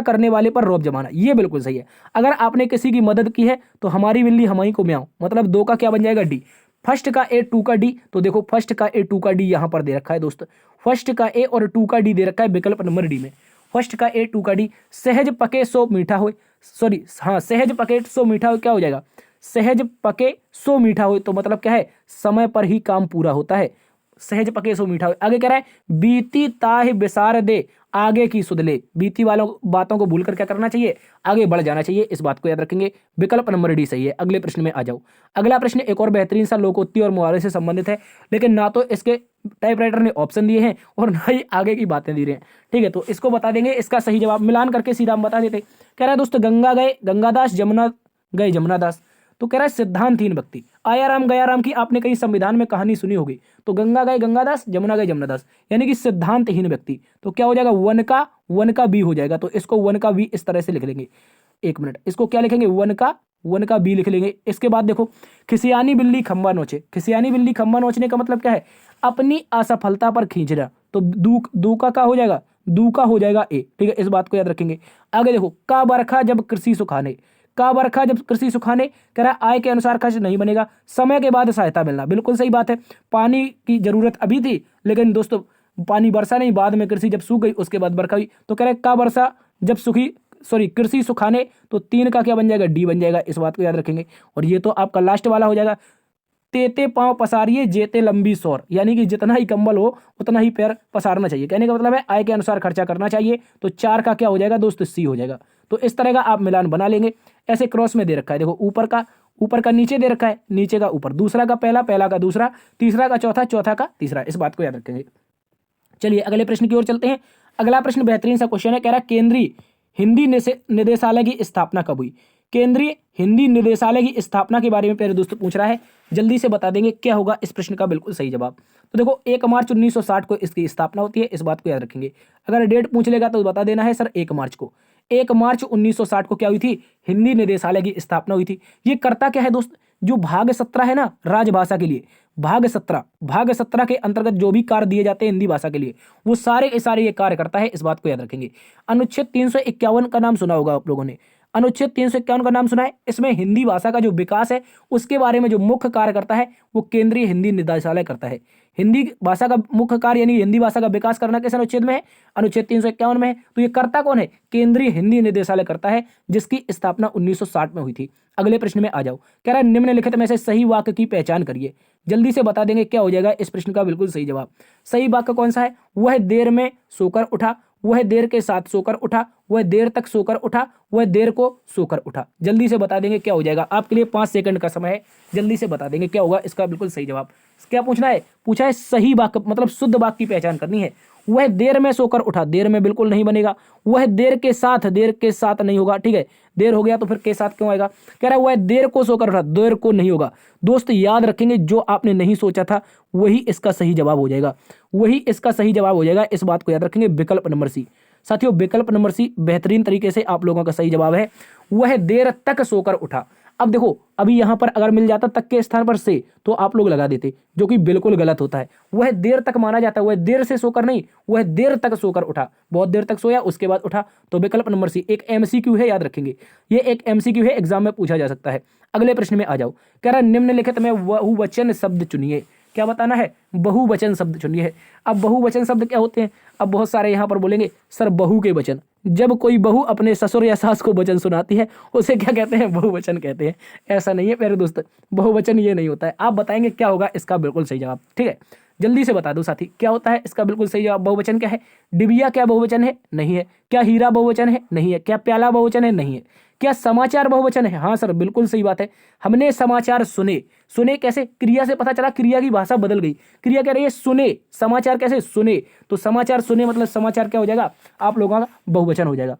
करने वाले पर रौब जमाना, ये बिल्कुल सही है। अगर आपने किसी की मदद की है तो हमारी बिल्ली हम ही को म्याऊं, मतलब 2 का क्या बन जाएगा? डी। फर्स्ट का ए 2 का डी, तो देखो फर्स्ट का ए 2 का डी यहां पर दे रखा है दोस्त। फर्स्ट का ए और 2 का डी दे रखा है विकल्प नंबर डी में। फर्स्ट का ए 2 का डी। सहज पके सो मीठा हो, सहज पके सो मीठा हो, क्या हो जाएगा? सहज पके सो मीठा हो, तो मतलब क्या है? समय पर ही काम पूरा होता है। सहज पके सो मीठा हो। आगे कह रहा है बीती ताहि बिसार दे आगे की सुध ले। बीती वालों बातों को भूलकर क्या करना चाहिए? आगे बढ़ जाना चाहिए, इस बात को याद रखेंगे। विकल्प नंबर डी सही है। अगले प्रश्न में आ जाओ। अगला प्रश्न एक और बेहतरीन सा लोकोक्ति और मुहावरे से संबंधित है, लेकिन ना तो इसके टाइपराइटर ने ऑप्शन दिए हैं और ना ही आगे की बातें दी रहे हैं। ठीक है, तो इसको बता देंगे, इसका सही जवाब मिलान करके सीधा हम बता देते। कह रहा है दोस्तों गंगा गए गंगादास, जमुना गए जमुनादास। तो कह रहा है सिद्धांतहीन व्यक्ति। आयाराम गयाराम की आपने कहीं संविधान में कहानी सुनी होगी। तो गंगा गए गंगादास, जमुना गए जमुनादास, यानी कि सिद्धांतहीन व्यक्ति। तो क्या हो जाएगा? वन का बी हो जाएगा। तो इसको वन का बी इस तरह से लिख लेंगे। एक मिनट, इसको क्या लिखेंगे? वन का बी लिख लेंगे। इसके बाद देखो खिसियानी बिल्ली खंबा नोचे। खिसियानी बिल्ली खंबा नोचने का मतलब क्या है? अपनी असफलता पर खींचना। तो दू का क्या हो जाएगा? दू का हो जाएगा ए। ठीक है, इस बात को याद रखेंगे। आगे देखो का बरखा जब कृषि सुखाने। का बरखा जब कृषि सुखाने, कह रहा आय के अनुसार खर्च नहीं बनेगा, समय के बाद सहायता मिलना। बिल्कुल सही बात है। पानी की जरूरत अभी थी, लेकिन दोस्तों पानी बरसा नहीं, बाद में कृषि जब सूख गई उसके बाद बरखा हुई। तो कह रहा है का वर्षा जब कृषि सुखाने, तो 3 का क्या बन जाएगा? डी बन जाएगा, इस बात को याद रखेंगे। और ये तो आपका लास्ट वाला हो जाएगा। तेते पांव पसारिए जेते लंबी सौर, यानी कि जितना ही कंबल हो उतना ही पैर पसारना चाहिए। कहने का मतलब है आय के अनुसार खर्चा करना चाहिए। तो 4 का क्या हो जाएगा दोस्त? सी हो जाएगा। तो इस तरह का आप मिलान बना लेंगे। ऐसे क्रॉस में दे रखा है, देखो ऊपर का नीचे दे रखा है, नीचे का ऊपर, दूसरा का पहला, पहला का दूसरा, तीसरा का चौथा, चौथा का तीसरा। इस बात को याद रखेंगे। चलिए अगले प्रश्न की ओर चलते हैं। अगला प्रश्न बेहतरीन सा क्वेश्चन है। कह रहा है केंद्रीय हिंदी निदेशालय की स्थापना कब हुई? केंद्रीय हिंदी निदेशालय की स्थापना के बारे में प्यारे दोस्तों पूछ रहा है, जल्दी से बता देंगे क्या होगा इस प्रश्न का बिल्कुल सही जवाब। तो देखो 1 मार्च 1960 को इसकी स्थापना होती है, इस बात को याद रखेंगे। अगर डेट पूछ लेगा तो बता देना है सर 1 मार्च को। 1 मार्च 1960 को क्या हुई थी, हिंदी निदेशालय की स्थापना हुई थी। ये करता क्या है दोस्त, जो भाग 17 है ना राजभाषा के लिए, भाग 17 के अंतर्गत जो भी कार्य दिए जाते हैं हिंदी भाषा के लिए, वो सारे के सारे ये कार्य करता है, इस बात को याद रखेंगे। अनुच्छेद 351 का नाम सुना होगा आप लोगों ने, अनुच्छेद 351 का नाम सुना है। इसमें हिंदी भाषा का जो विकास है उसके बारे में जो मुख्य कार्य करता है वो केंद्रीय हिंदी निदेशालय करता है। हिंदी भाषा का मुख्य कार्य यानी हिंदी भाषा का विकास करना किस अनुच्छेद में है, अनुच्छेद 351 में है। तो ये करता कौन है, केंद्रीय हिंदी निदेशालय करता है, जिसकी स्थापना 1960 में हुई थी। अगले प्रश्न में आ जाओ, कह रहा है निम्नलिखित में से सही वाक्य की पहचान करिए। जल्दी से बता देंगे क्या हो जाएगा इस प्रश्न का बिल्कुल सही जवाब। सही वाक्य कौन सा है, वह देर में सोकर उठा, वह देर के साथ सोकर उठा, वह देर तक सोकर उठा, वह देर को सोकर उठा। जल्दी से बता देंगे क्या हो जाएगा, आपके लिए 5 सेकंड का समय है, जल्दी से बता देंगे क्या होगा इसका बिल्कुल सही जवाब। क्या पूछना है, पूछा है सही वाक्य मतलब शुद्ध वाक्य की पहचान करनी है। वह देर में सोकर उठा, देर में बिल्कुल नहीं बनेगा। वह देर के साथ नहीं होगा, ठीक है, देर हो गया तो फिर के साथ क्यों आएगा। कह रहा है वह देर को सोकर उठा, देर को नहीं होगा। दोस्त याद रखेंगे, जो आपने नहीं सोचा था वही इसका सही जवाब हो जाएगा, वही इसका सही जवाब हो जाएगा, इस बात को याद रखेंगे। विकल्प नंबर सी साथियों, विकल्प नंबर सी बेहतरीन तरीके से आप लोगों का सही जवाब है, वह देर तक सोकर उठा। अब देखो, अभी यहां पर अगर मिल जाता तक के स्थान पर से तो आप लोग लगा देते, जो कि बिल्कुल गलत होता है। वह देर तक माना जाता है, वह देर से सोकर नहीं, वह देर तक सोकर उठा, बहुत देर तक सोया उसके बाद उठा। तो विकल्प नंबर सी एक एमसीक्यू है, याद रखेंगे, ये एक एमसीक्यू है, एग्जाम में पूछा जा सकता है। अगले प्रश्न में आ जाओ, कह रहा है निम्नलिखित में बहुवचन शब्द चुनिए। क्या बताना है, बहुवचन शब्द चुनिए। अब बहुवचन शब्द क्या होते हैं, अब बहुत सारे यहाँ पर बोलेंगे सर बहू के वचन। जब कोई बहू अपने ससुर या सास को वचन सुनाती है उसे क्या कहते हैं, बहुवचन कहते हैं। ऐसा नहीं है प्यारे दोस्त, बहुवचन ये नहीं होता है। आप बताएंगे क्या होगा इसका बिल्कुल सही जवाब, ठीक है, जल्दी से बता दो साथी क्या होता है इसका बिल्कुल सही जवाब। बहुवचन क्या है, डिबिया क्या बहुवचन है, नहीं है। क्या हीरा बहुवचन है, नहीं है। क्या प्याला बहुवचन है, नहीं है। क्या समाचार बहुवचन है, हाँ सर बिल्कुल सही बात है। हमने समाचार सुने, सुने कैसे, क्रिया से पता चला, क्रिया की भाषा बदल गई। क्रिया कह रही है सुने, समाचार कैसे सुने, तो समाचार सुने मतलब समाचार क्या हो जाएगा, आप लोगों का बहुवचन हो जाएगा।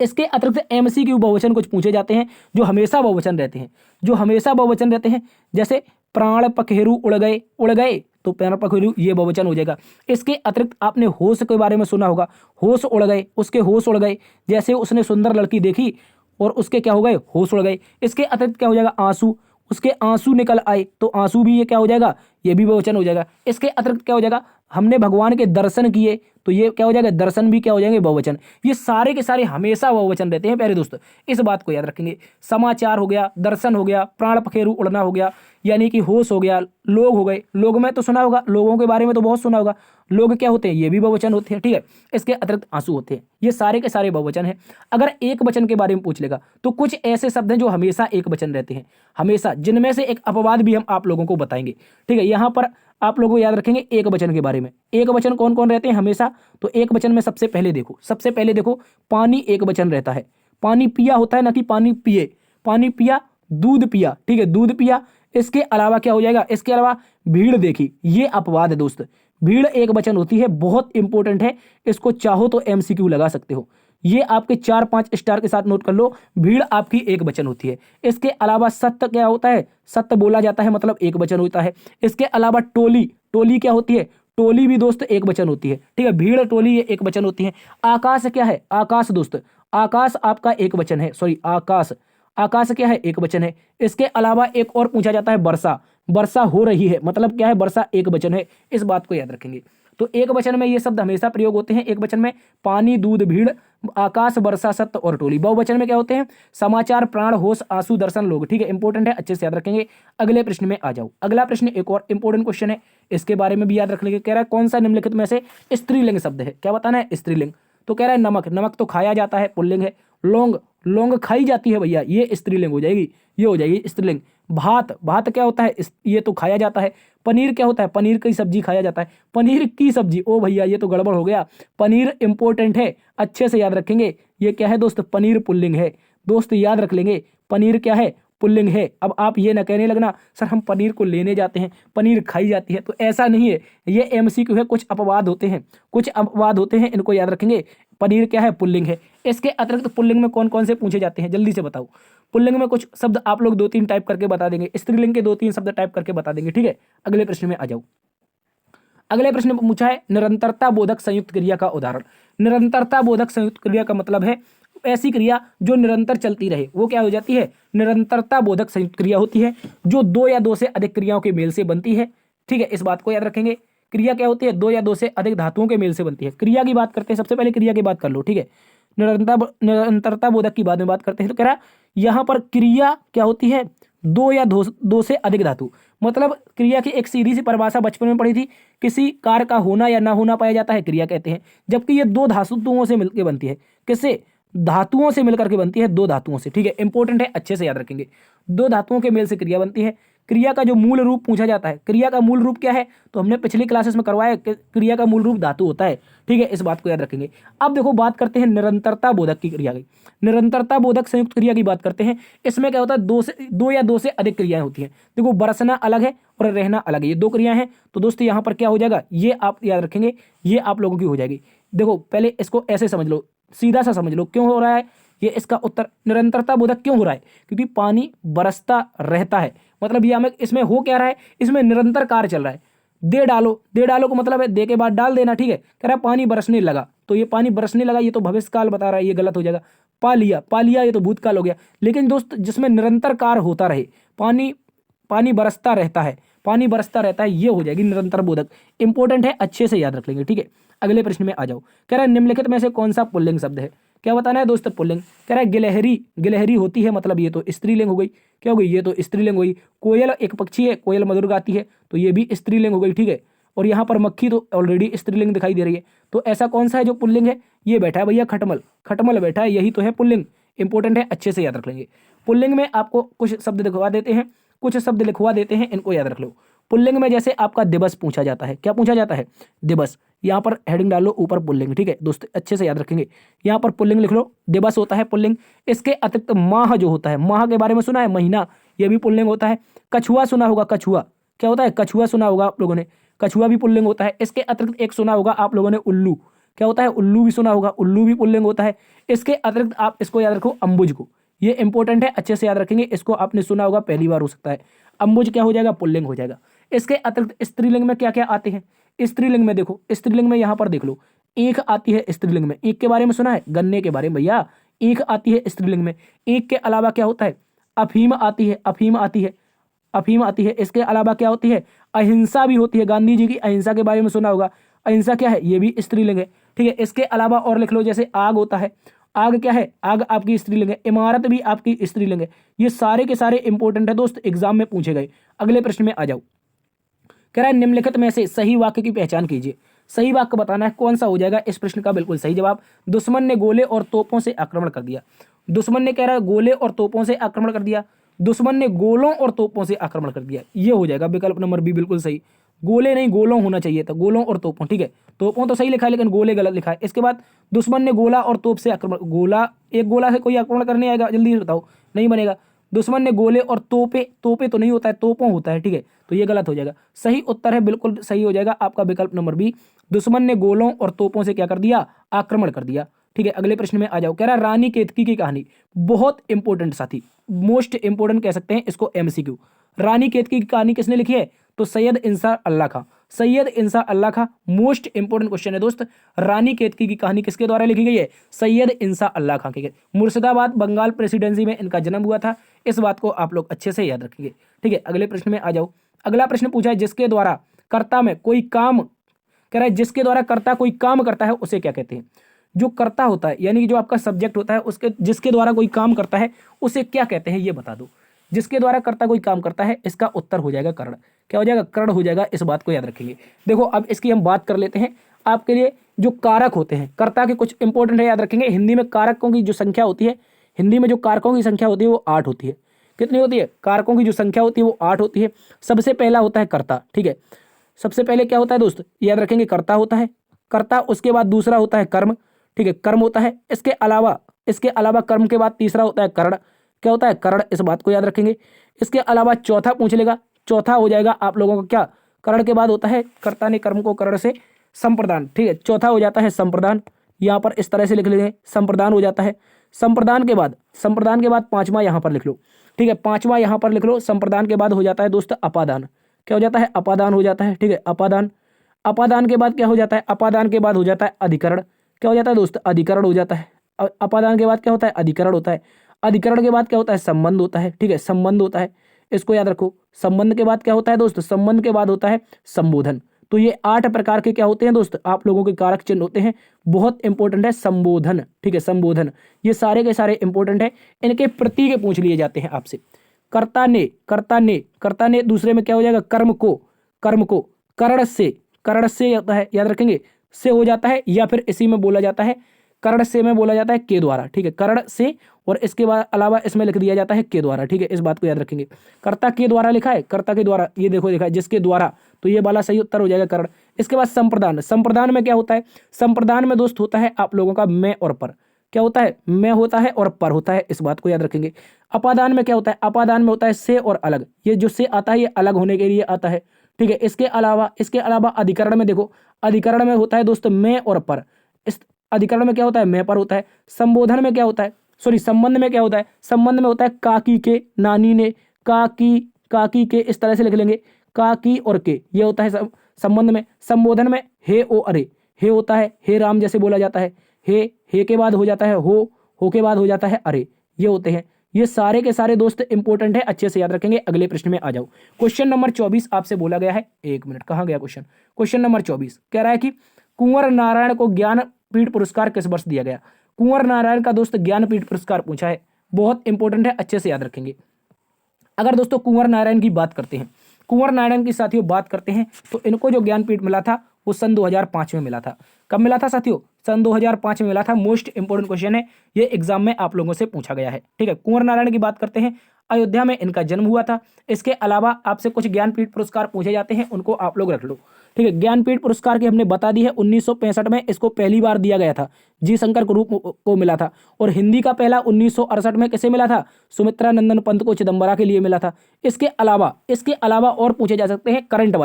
इसके अतिरिक्त एमसीक्यू बहुवचन कुछ पूछे जाते हैं जो हमेशा बहुवचन रहते हैं, जो हमेशा बहुवचन रहते हैं, जैसे प्राण पखेरु उड़ गए, उड़ गए, तो प्राण पखेरु ये बहुवचन हो जाएगा। इसके अतिरिक्त आपने होश के बारे में सुना होगा, होश उड़ गए, उसके होश उड़ गए, जैसे उसने सुंदर लड़की देखी और उसके क्या हो गए, होश उड़ गए। इसके अतिरिक्त क्या हो जाएगा, आंसू, उसके आंसू निकल आए, तो आंसू भी ये क्या हो जाएगा, ये भी बहुवचन हो जाएगा। इसके अतिरिक्त क्या हो जाएगा, हमने भगवान के दर्शन किए, तो ये क्या हो जाएगा, दर्शन भी क्या हो जाएंगे, बहुवचन। ये सारे के सारे हमेशा बहुवचन रहते हैं प्यारे दोस्त, इस बात को याद रखेंगे। समाचार हो गया, दर्शन हो गया, प्राण पखेरु उड़ना हो गया, यानी कि होश हो गया, लोग हो गए, लोग में तो सुना होगा, लोगों के बारे में तो बहुत सुना होगा, लोग क्या होते हैं, ये भी बहुवचन होते हैं, ठीक है। इसके अतिरिक्त आंसू होते हैं, ये सारे के सारे बहुवचन हैं। अगर एक वचन के बारे में पूछ लेगा तो कुछ ऐसे शब्द हैं जो हमेशा एक वचन रहते हैं, हमेशा, जिनमें से एक अपवाद भी हम आप लोगों को बताएंगे, ठीक है। यहाँ पर आप लोगों को याद रखेंगे एक वचन के बारे में। एक वचन कौन कौन रहते हैं हमेशा, तो एक वचन में सबसे पहले देखो पानी एक वचन रहता है, पानी पिया होता है ना कि पानी पिए, पानी पिया, दूध पिया, ठीक है, दूध पिया। इसके अलावा क्या हो जाएगा, इसके अलावा भीड़ देखी, ये अपवाद है दोस्त, भीड़ एक वचन होती है, बहुत इंपॉर्टेंट है, इसको चाहो तो एमसीक्यू लगा सकते हो, ये आपके 4-5 स्टार के साथ नोट कर लो, भीड़ आपकी एक वचन होती है। इसके अलावा सत्य क्या होता है, सत्य बोला जाता है मतलब एक वचन होता है। इसके अलावा टोली, टोली क्या होती है, टोली भी दोस्त एक वचन होती है, ठीक है, भीड़ टोली ये एक वचन होती है। आकाश क्या है, आकाश दोस्त, आकाश आपका एक वचन है, सॉरी आकाश, आकाश क्या है, एक वचन है। इसके अलावा एक और पूछा जाता है वर्षा, वर्षा हो रही है मतलब क्या है, वर्षा एक वचन है, इस बात को याद रखेंगे। तो एक वचन में ये शब्द हमेशा प्रयोग होते हैं, एक वचन में पानी, दूध, भीड़, आकाश, वर्षा, सत्य और टोली। बहुवचन में क्या होते हैं, समाचार, प्राण, होश, आंसू, दर्शन, लोग, ठीक है, इंपॉर्टेंट है, अच्छे से याद रखेंगे। अगले प्रश्न में आ जाओ, अगला प्रश्न एक और इंपॉर्टेंट क्वेश्चन है, इसके बारे में भी याद रख लेंगे। कह रहा है कौन सा निम्नलिखित में से स्त्रीलिंग शब्द है, क्या बताना है, स्त्रीलिंग। तो कह रहा है नमक, नमक तो खाया जाता है, पुल्लिंग है। लौंग, लौंग खाई जाती है भैया, ये स्त्रीलिंग हो जाएगी, ये हो जाएगी स्त्रीलिंग। भात, भात क्या होता है, ये तो खाया जाता है। पनीर क्या होता है, पनीर की सब्जी खाया जाता है, पनीर की सब्जी, ओ भैया ये तो गड़बड़ हो गया, पनीर इंपॉर्टेंट है, अच्छे से याद रखेंगे। ये क्या है दोस्त, पनीर पुल्लिंग है, दोस्त याद रख लेंगे, पनीर क्या है, पुल्लिंग है। अब आप ये ना कहने लगना सर हम पनीर को लेने जाते हैं, पनीर खाई जाती है, तो ऐसा नहीं है, ये एमसीक्यू है, कुछ अपवाद होते हैं, कुछ अपवाद होते हैं, इनको याद रखेंगे। पनीर क्या है, पुल्लिंग है। इसके अतिरिक्त पुल्लिंग में कौन कौन से पूछे जाते हैं, जल्दी से बताओ। पुल्लिंग में कुछ शब्द आप लोग 2-3 टाइप करके बता देंगे, स्त्रीलिंग के 2-3 शब्द टाइप करके बता देंगे, ठीक है। अगले प्रश्न में आ जाओ। अगले प्रश्न में पूछा है निरंतरता बोधक संयुक्त क्रिया का उदाहरण। निरंतरता बोधक संयुक्त क्रिया का मतलब है ऐसी क्रिया जो निरंतर चलती रहे, वो क्या हो जाती है, निरंतरता बोधक संयुक्त क्रिया होती है, जो 2 या 2 से अधिक क्रियाओं के मेल से बनती है, ठीक है। इस बात को याद रखेंगे। क्रिया क्या होती है, 2 या 2 से अधिक धातुओं के मेल से बनती है। क्रिया की बात करते हैं, सबसे पहले क्रिया की बात कर लो, ठीक है। निरंतरता बोधक की बाद में बात करते हैं। तो कह रहा यहाँ पर क्रिया क्या होती है, 2 या 2 से अधिक धातु। मतलब क्रिया की एक सीधी सी परिभाषा बचपन में पढ़ी थी, किसी कार्य का होना या ना होना पाया जाता है, क्रिया कहते हैं। जबकि ये 2 धातुओं से मिलकर बनती है, किससे, धातुओं से मिलकर के बनती है, 2 धातुओं से, ठीक है। इंपॉर्टेंट है, अच्छे से याद रखेंगे। 2 धातुओं के मेल से क्रिया बनती है। क्रिया का जो मूल रूप पूछा जाता है, क्रिया का मूल रूप क्या है, तो हमने पिछली क्लासेस में करवाया कि क्रिया का मूल रूप धातु होता है, ठीक है। इस बात को याद रखेंगे। अब देखो बात करते हैं निरंतरता बोधक की क्रिया की। निरंतरता बोधक संयुक्त क्रिया की बात करते हैं। इसमें क्या होता है, 2 या 2 से अधिक क्रियाएं होती हैं। देखो बरसना अलग है और रहना अलग है, ये 2 क्रियाएं हैं। तो दोस्तों यहाँ पर क्या हो जाएगा, ये आप याद रखेंगे, ये आप लोगों की हो जाएगी। देखो पहले इसको ऐसे समझ लो, सीधा सा समझ लो, क्यों हो रहा है ये, इसका उत्तर निरंतरता बोधक क्यों हो रहा है, क्योंकि पानी बरसता रहता है। मतलब ये हमें इसमें हो क्या रहा है, इसमें निरंतर कार्य चल रहा है। दे डालो, दे डालो को मतलब है दे के बाद डाल देना, ठीक है। कह रहा है पानी बरसने लगा, तो ये पानी बरसने लगा, ये तो भविष्य काल बता रहा है, ये गलत हो जाएगा। पा लिया, पा लिया, ये तो भूतकाल हो गया। लेकिन दोस्त जिसमें निरंतर कार्य होता रहे, पानी बरसता रहता है, पानी बरसता रहता है, ये हो जाएगी निरंतर बोधक। इंपॉर्टेंट है, अच्छे से याद रख लेंगे, ठीक है। अगले प्रश्न में आ जाओ। कह रहा है निम्नलिखित में से कौन सा पुल्लिंग शब्द है, क्या बताना है दोस्त, पुल्लिंग। कह रहा है गिलहरी, गिलहरी होती है, मतलब ये तो स्त्रीलिंग हो गई, क्या हो गई, ये तो स्त्रीलिंग हो गई। कोयल एक पक्षी है, कोयल मधुर गाती है, तो ये भी स्त्रीलिंग हो गई, ठीक है। और यहाँ पर मक्खी तो ऑलरेडी स्त्रीलिंग दिखाई दे रही है। तो ऐसा कौन सा है जो पुल्लिंग है, ये बैठा है भैया खटमल, खटमल बैठा है, यही तो है पुल्लिंग। इंपॉर्टेंट है, अच्छे से याद रख लेंगे। पुल्लिंग में आपको कुछ शब्द दिखवा देते हैं, कुछ शब्द लिखवा देते हैं, इनको याद रख लो। पुल्लिंग में जैसे आपका दिवस पूछा जाता है, क्या पूछा जाता है, दिवस। यहाँ पर हेडिंग डाल लो, ऊपर पुल्लिंग, ठीक है दोस्त, अच्छे से याद रखेंगे। यहाँ पर पुल्लिंग लिख लो, दिवस होता है पुल्लिंग। इसके अतिरिक्त माह जो होता है, माह के बारे में सुना है, महीना, यह भी पुल्लिंग होता है। कछुआ सुना होगा, कछुआ क्या होता है, कछुआ सुना होगा आप लोगों ने, कछुआ भी पुल्लिंग होता है। इसके अतिरिक्त एक सुना होगा आप लोगों ने, उल्लू, क्या होता है, उल्लू भी सुना होगा, उल्लू भी पुल्लिंग होता है। इसके अतिरिक्त आप इसको याद रखो, अम्बुज को, ये इंपॉर्टेंट है, अच्छे से याद रखेंगे। इसको आपने सुना होगा, पहली बार हो सकता है। अम्बुज क्या हो जाएगा, पुल्लिंग हो जाएगा। इसके अतिरिक्त स्त्रीलिंग में क्या क्या आते हैं, स्त्रीलिंग में देखो, स्त्रीलिंग में यहाँ पर देख लो, ईख आती है स्त्रीलिंग में। ईख के बारे में सुना है, गन्ने के बारे में भैया, ईख आती है स्त्रीलिंग में। ईख के अलावा क्या होता है, अफीम आती है, अफीम आती है, अफीम आती है। इसके अलावा क्या होती है, अहिंसा भी होती है, गांधी जी की अहिंसा के बारे में सुना होगा, अहिंसा क्या है, ये भी स्त्रीलिंग है, ठीक है। इसके अलावा और लिख लो, जैसे आग होता है, आग क्या है, आग आपकी स्त्रीलिंग है। इमारत भी आपकी स्त्रीलिंग है। ये सारे के सारे इंपॉर्टेंट है दोस्त, एग्जाम में पूछे गए। अगले प्रश्न में आ जाओ। कह रहा है निम्नलिखित में से सही वाक्य की पहचान कीजिए। सही वाक्य बताना है, कौन सा हो जाएगा इस प्रश्न का बिल्कुल सही जवाब। दुश्मन ने गोले और तोपों से आक्रमण कर दिया। दुश्मन ने, कह रहा है, गोले और तोपों से आक्रमण कर दिया। दुश्मन ने गोलों और तोपों से आक्रमण कर दिया, ये हो जाएगा विकल्प नंबर बी बिल्कुल सही। गोले नहीं, गोलों होना चाहिए था, गोलों और तोपों, ठीक है। तोपों तो सही लिखा है, लेकिन गोले गलत लिखा है। इसके बाद दुश्मन ने गोला और तोप से आक्रमण, गोला, एक गोला से कोई आक्रमण करने आएगा, जल्दी बताओ, नहीं बनेगा। दुश्मन ने गोले और तोपे, तोपे तो नहीं होता है, तोपों होता है, ठीक है। तो ये गलत हो जाएगा। सही उत्तर है, बिल्कुल सही हो जाएगा आपका विकल्प नंबर बी। दुश्मन ने गोलों और तोपों से क्या कर दिया, आक्रमण कर दिया, ठीक है। अगले प्रश्न में आ जाओ। कह रहा है रानी केतकी की कहानी, बहुत इंपॉर्टेंट साथी, मोस्ट इंपॉर्टेंट कह सकते हैं इसको, एमसीक्यू। रानी केतकी की कहानी किसने लिखी है, तो सैयद इंसार अल्लाह खां, सैयद इंसार अल्लाह खां। मोस्ट इंपॉर्टेंट क्वेश्चन है दोस्त, रानी केतकी की कहानी किसके द्वारा लिखी गई है, सैयद इंसार अल्लाह खां के। मुर्शिदाबाद बंगाल प्रेसिडेंसी में इनका जन्म हुआ था, इस बात को आप लोग अच्छे से याद रखेंगे, ठीक है। अगले प्रश्न में आ जाओ। अगला प्रश्न पूछा है जिसके द्वारा कर्ता में कोई काम, कह रहा है जिसके द्वारा कर्ता कोई काम करता है उसे क्या कहते हैं। जो कर्ता होता है, यानी कि जो आपका सब्जेक्ट होता है, उसके जिसके द्वारा कोई काम करता है उसे क्या कहते हैं, ये बता दो। जिसके द्वारा कर्ता कोई काम करता है, इसका उत्तर हो जाएगा कर्ण। क्या हो जाएगा, कर्ण हो जाएगा, इस बात को याद रखेंगे। देखो अब इसकी हम बात कर लेते हैं। आपके लिए जो कारक होते हैं कर्ता के, कुछ इंपॉर्टेंट है, याद रखेंगे। हिंदी में कारकों की जो संख्या होती है, हिंदी में जो कारकों की संख्या होती है वो 8 होती है। कितनी होती है, कारकों की जो संख्या होती है वो 8 होती है। सबसे पहला होता है कर्ता, ठीक है। सबसे पहले क्या होता है दोस्त, याद रखेंगे, कर्ता होता है, कर्ता। उसके बाद दूसरा होता है कर्म, ठीक है, कर्म होता है। इसके अलावा कर्म के बाद तीसरा होता है कर्ण, क्या होता है, कर्ण, इस बात को याद रखेंगे। इसके अलावा चौथा पूछ लेगा, चौथा हो जाएगा आप लोगों का क्या, कर्ण के बाद होता है, कर्ता ने कर्म को कर्ण से संप्रदान, ठीक है, चौथा हो जाता है संप्रदान, यहाँ पर इस तरह से लिख लेंगे, संप्रदान हो जाता है। संप्रदान के बाद पांचवा यहाँ पर लिख लो, ठीक है, पांचवा यहाँ पर लिख लो। संप्रदान के बाद हो जाता है दोस्त अपादान। क्या हो जाता है? अपादान हो जाता है, ठीक है, अपादान। अपादान के बाद क्या हो जाता है? अपादान के बाद हो जाता है अधिकरण। क्या हो जाता है दोस्त? अधिकरण हो जाता है। अपादान के बाद क्या होता है? अधिकरण होता है। अधिकरण के बाद क्या होता है? संबंध होता है, ठीक है, संबंध होता है, इसको याद रखो। संबंध के बाद क्या होता है दोस्त? संबंध के बाद होता है संबोधन। तो ये 8 प्रकार के क्या होते हैं दोस्त? आप लोगों के कारक चिन्ह होते हैं। बहुत इंपॉर्टेंट है संबोधन, ठीक है, संबोधन। ये सारे के सारे इंपॉर्टेंट है, इनके प्रतीक पूछ लिए जाते हैं आपसे। कर्ता ने, कर्ता ने, कर्ता ने दूसरे में क्या हो जाएगा? कर्म को, कर्म को कर्ण से होता है, याद रखेंगे, से हो जाता है, या फिर इसी में बोला जाता है, कर्ण से में बोला जाता है के द्वारा, ठीक है, कर्ण से, और इसके बाद अलावा इसमें लिख दिया जाता है के द्वारा, ठीक है, इस बात को याद रखेंगे। कर्ता के द्वारा लिखा है, कर्ता के द्वारा, ये देखो लिखा है जिसके द्वारा, तो ये वाला सही उत्तर हो जाएगा कर्ण। इसके बाद संप्रदान। संप्रदान में क्या होता है? संप्रदान में दोस्त होता है आप लोगों का मैं और पर। क्या होता है? मैं होता है और पर होता है, इस बात को याद रखेंगे। अपादान में क्या होता है? अपादान में होता है से और अलग। ये जो से आता है ये अलग होने के लिए आता है, ठीक है। इसके अलावा अधिकरण में देखो, अधिकरण में होता है दोस्त मैं और पर। इस अधिकरण में क्या होता है? मैं पर होता है। संबोधन में क्या होता है? सॉरी, संबंध में क्या होता है? संबंध में होता है काकी के, नानी ने, काकी, काकी के, इस तरह से लिख लेंगे, काकी और के, ये होता है संबंध में। संबोधन में हे ओ अरे, हे होता है हे राम जैसे बोला जाता है, हे के बाद हो जाता है हो के बाद हो जाता है अरे, ये होते हैं। ये सारे के सारे दोस्त इंपॉर्टेंट है, अच्छे से याद रखेंगे। अगले प्रश्न में आ जाओ। क्वेश्चन नंबर 24 आपसे बोला गया है, एक मिनट, कहाँ गया क्वेश्चन? क्वेश्चन नंबर 24 कह रहा है कि कुंवर नारायण को ज्ञानपीठ पुरस्कार किस वर्ष दिया गया? कुंवर नारायण का दोस्त ज्ञानपीठ पुरस्कार पूछा है, बहुत इंपॉर्टेंट है, अच्छे से याद रखेंगे। अगर दोस्तों कुंवर नारायण की बात करते हैं, कुंवर नारायण की साथियों बात करते हैं, तो इनको जो ज्ञानपीठ मिला था वो सन 2005 में मिला था। कब मिला था साथियों? सन 2005 में मिला था। मोस्ट इंपोर्टेंट क्वेश्चन है, ये एग्जाम में आप लोगों से पूछा गया है, ठीक है। कुंवर नारायण की बात करते हैं, अयोध्या में इनका जन्म हुआ था। इसके अलावा आपसे कुछ ज्ञानपीठ पुरस्कार पूछे जाते हैं, उनको आप लोग रख लो, ठीक है। ज्ञानपीठ पुरस्कार की हमने बता दी है, 1965 में इसको पहली बार दिया गया था, जी शंकर ग्रुप को मिला था। और हिंदी का पहला 1968 में किसे मिला था? सुमित्रा नंदन पंत को चिदम्बरा के लिए मिला था। इसके अलावा और पूछे जा सकते हैं करंट